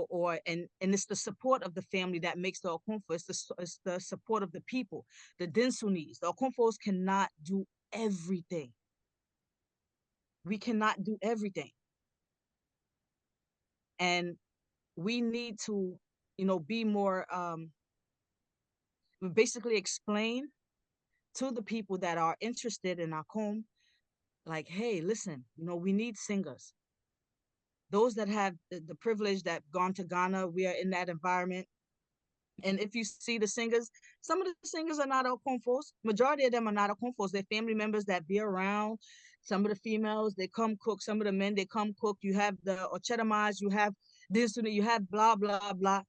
Or and it's the support of the family that makes the Okunfo. It's the support of the people, the Dinsunis. The Okunfos cannot do everything. We cannot do everything. And we need to, be more, basically explain to the people that are interested in Akum, like, hey, listen, we need singers. Those that have the privilege that gone to Ghana, we are in that environment. And if you see the singers, some of the singers are not Okonfos. Majority of them are not Okonfos. They're family members that be around. Some of the females, they come cook. Some of the men, they come cook. You have the Ochetamas, you have this, you have blah, blah, blah.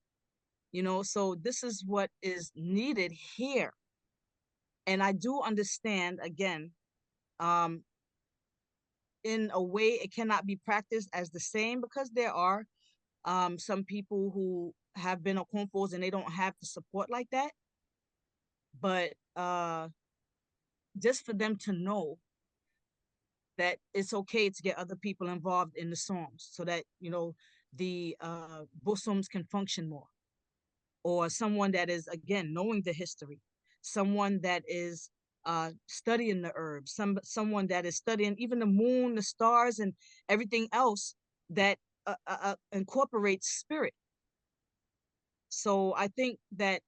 So this is what is needed here. And I do understand, again, in a way, it cannot be practiced as the same because there are some people who have been Okonfos and they don't have the support like that. But just for them to know that it's okay to get other people involved in the songs so that, the bosums can function more. Or someone that is, again, knowing the history, someone that is studying the herbs, someone that is studying even the moon, the stars, and everything else that incorporates spirit. So I think that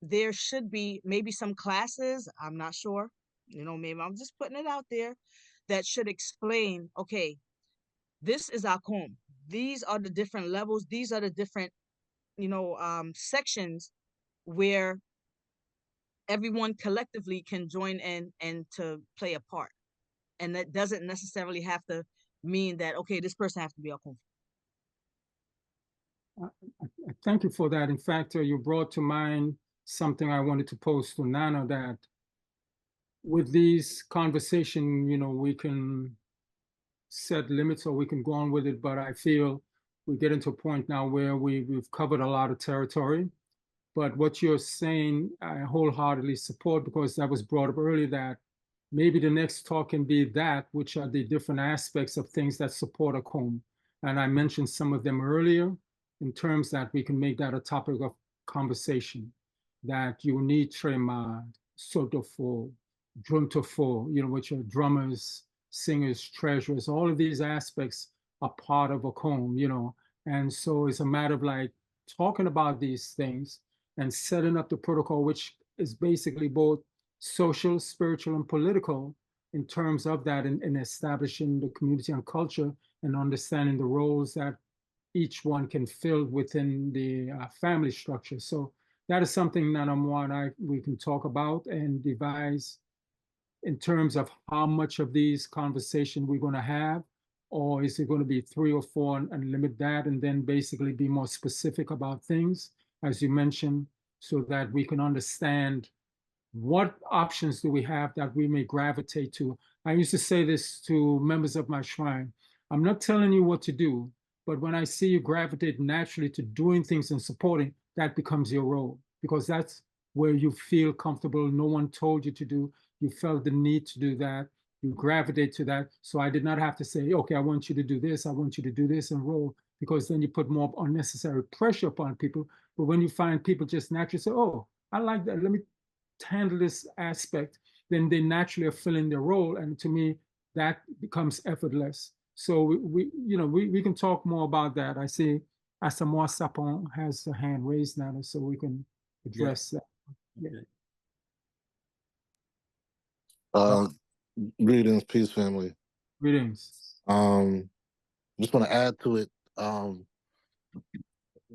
there should be maybe some classes, I'm not sure, maybe I'm just putting it out there, that should explain, okay, this is our comb. These are the different levels. These are the different, sections where everyone collectively can join in and to play a part. And that doesn't necessarily have to mean that, okay, this person has to be a comb. Thank you for that. In fact, you brought to mind something I wanted to pose to Nana, that with these conversation, we can set limits or we can go on with it, but I feel we get into a point now where we've covered a lot of territory. But what you're saying, I wholeheartedly support, because that was brought up earlier, that maybe the next talk can be that, which are the different aspects of things that support a comb. And I mentioned some of them earlier in terms that we can make that a topic of conversation, that you need trema, sotofo, druntofo, which are drummers, singers, treasurers, all of these aspects are part of a comb, and so it's a matter of like talking about these things and setting up the protocol, which is basically both social, spiritual, and political in terms of that, in establishing the community and culture and understanding the roles that each one can fill within the family structure. So that is something that we can talk about and devise in terms of how much of these conversations we're going to have, or is it going to be 3 or 4 and limit that, and then basically be more specific about things, as you mentioned, so that we can understand what options do we have that we may gravitate to. I used to say this to members of my shrine. I'm not telling you what to do, but when I see you gravitate naturally to doing things and supporting, that becomes your role, because that's where you feel comfortable. No one told you to do. You felt the need to do that. You gravitate to that. So I did not have to say, okay, I want you to do this. I want you to do this and roll, because then you put more unnecessary pressure upon people. But when you find people just naturally say, oh, I like that, let me handle this aspect, then they naturally are filling their role. And to me, that becomes effortless. So we can talk more about that. I see Asamoah Sapon has a hand raised now, so we can address that. Yeah. Greetings, peace family. Greetings. Just want to add to it. In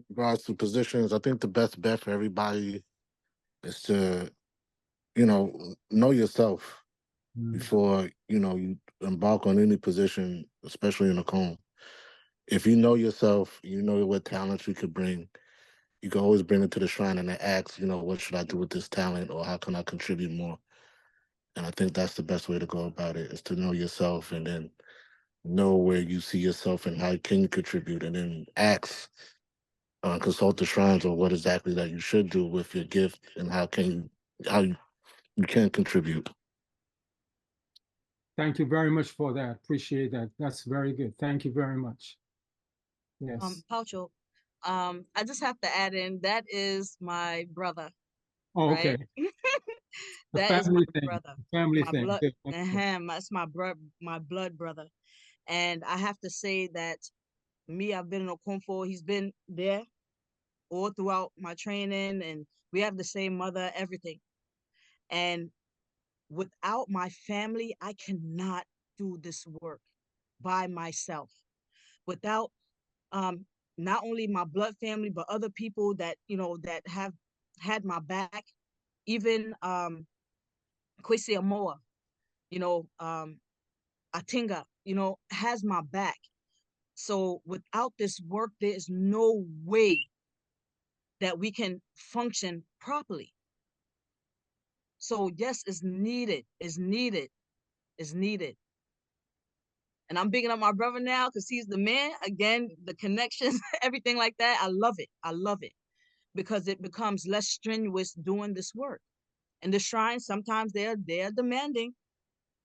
regards to positions, I think the best bet for everybody is to, know yourself before, you embark on any position, especially in a comb. if you know yourself, you know what talents you could bring, you can always bring it to the shrine and then ask, what should I do with this talent, or how can I contribute more? And I think that's the best way to go about it, is to know yourself and then know where you see yourself and how can you contribute, and then ask, consult the shrines on what exactly that you should do with your gift and how you can contribute. Thank you very much for that. Appreciate that. That's very good. Thank you very much. Yes. Paucho, I just have to add in that is my brother, Oh, right? okay. The That is my family thing. brother, Family my thing. blood. Good. Wonderful. That's my blood brother, and I have to say that me, I've been in Okomfo. He's been there all throughout my training, and we have the same mother, everything. And without my family, I cannot do this work by myself. Without um not only my blood family, but other people that that have had my back, even Kwesi Amoa, you know, Atinga, has my back. So without this work, there is no way that we can function properly. So yes, it's needed, it's needed, it's needed. And I'm bigging up my brother now because he's the man. Again, the connections, everything like that. I love it. I love it because it becomes less strenuous doing this work. And the shrines, sometimes they're demanding.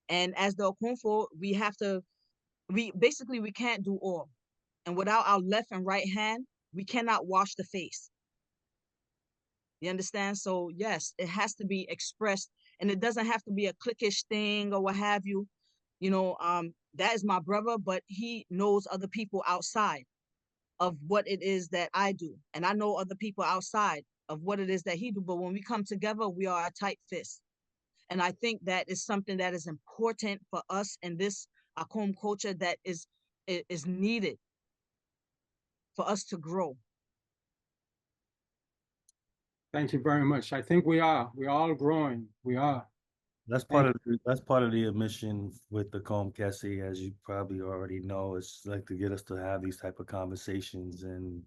And as the Okunfo, we can't do all. And without our left and right hand, we cannot wash the face. You understand? So yes, it has to be expressed, and it doesn't have to be a cliquish thing or what have you. That is my brother, but he knows other people outside of what it is that I do, and I know other people outside of what it is that he do. But when we come together, we are a tight fist, and I think that is something that is important for us in this Akom culture that is needed for us to grow. Thank you very much. I think we are. We're all growing. We are. That's part of the mission with the Comcast, as you probably already know. It's like to get us to have these type of conversations and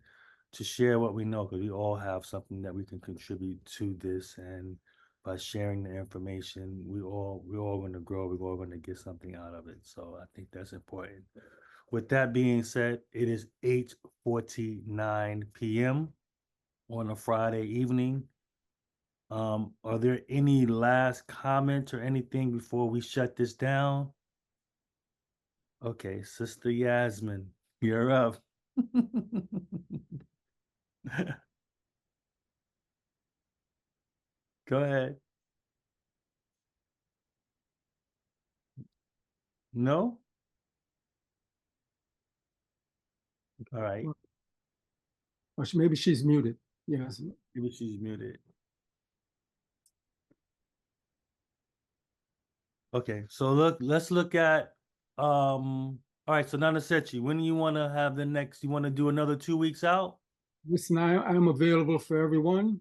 to share what we know, because we all have something that we can contribute to this. And by sharing the information, we're all going to grow. We're all going to get something out of it. So I think that's important. With that being said, it is 8:49 p.m. on a Friday evening. Are there any last comments or anything before we shut this down? Okay, Sister Yasmin, you're up. Go ahead. No? All right. Or maybe she's muted. Yes. Maybe she's muted. Okay, so let's look at all right, so Nana Sechi, when do you want to have the next, you want to do another 2 weeks out? Listen, I'm available for everyone.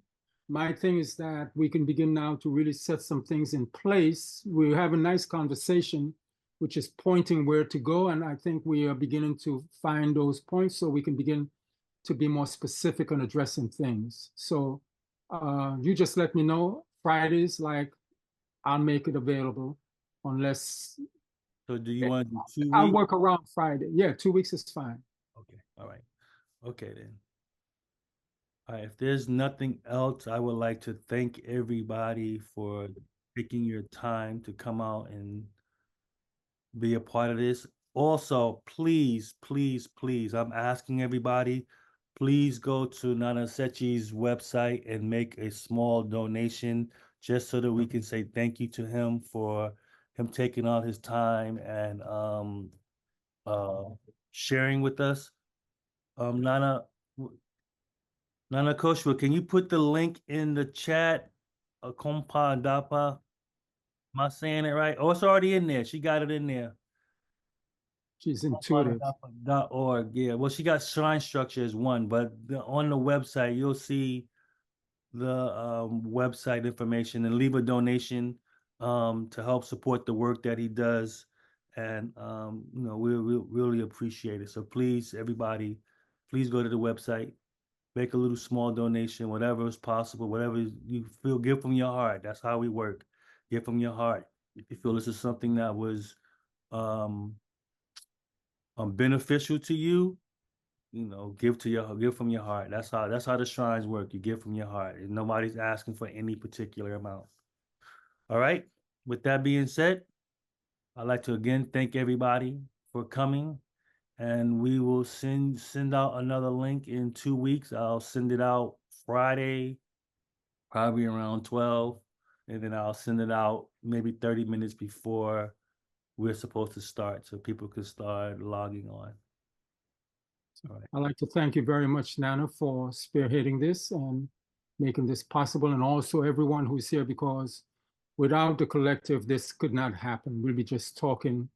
My thing is that we can begin now to really set some things in place. We have a nice conversation, which is pointing where to go. And I think we are beginning to find those points so we can begin to be more specific on addressing things. So you just let me know. Fridays, like, I'll make it available unless So do you want to do 2 I'll weeks? work around Friday. Yeah, 2 weeks is fine. Okay, all right. Okay then. All right, if there's nothing else, I would like to thank everybody for taking your time to come out and be a part of this. Also, please, please, please, I'm asking everybody, please go to Nana Sechi's website and make a small donation just so that we can say thank you to him for him taking all his time and sharing with us. Nana Koshwa, can you put the link in the chat? Kompa Dapa. Am I saying it right? Oh, it's already in there. She got it in there. She's intuitive. .org. Yeah. Well, she got shrine structure as one, but on the website, you'll see the website information and leave a donation to help support the work that he does. and we'll really appreciate it. So please, everybody, please go to the website, make a little small donation, whatever is possible, whatever you feel, give from your heart. That's how we work. Give from your heart. If you feel this is something that was beneficial to you, give from your heart. That's how the shrines work. You give from your heart, and nobody's asking for any particular amount. All right. With that being said, I'd like to again thank everybody for coming, and we will send out another link in 2 weeks. I'll send it out Friday, probably around 12, and then I'll send it out maybe 30 minutes before we're supposed to start, so people can start logging on. All right. I'd like to thank you very much, Nana, for spearheading this and making this possible, and also everyone who's here, because without the collective, this could not happen. We'll be just talking,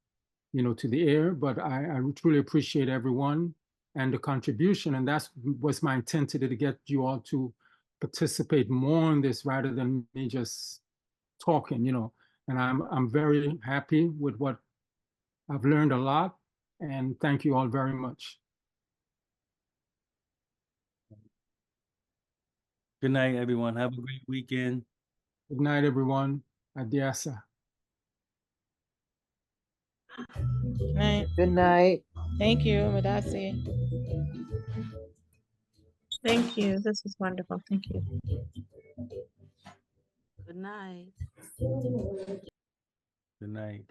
to the air, but I truly appreciate everyone and the contribution, and that was my intent today, to get you all to participate more in this rather than me just talking, and I'm very happy with what I've learned a lot, and thank you all very much. Good night, everyone. Have a great weekend. Good night, everyone. Adiasa. Night. Good night. Thank you, Madasi. Thank you. This is wonderful. Thank you. Good night. Good night.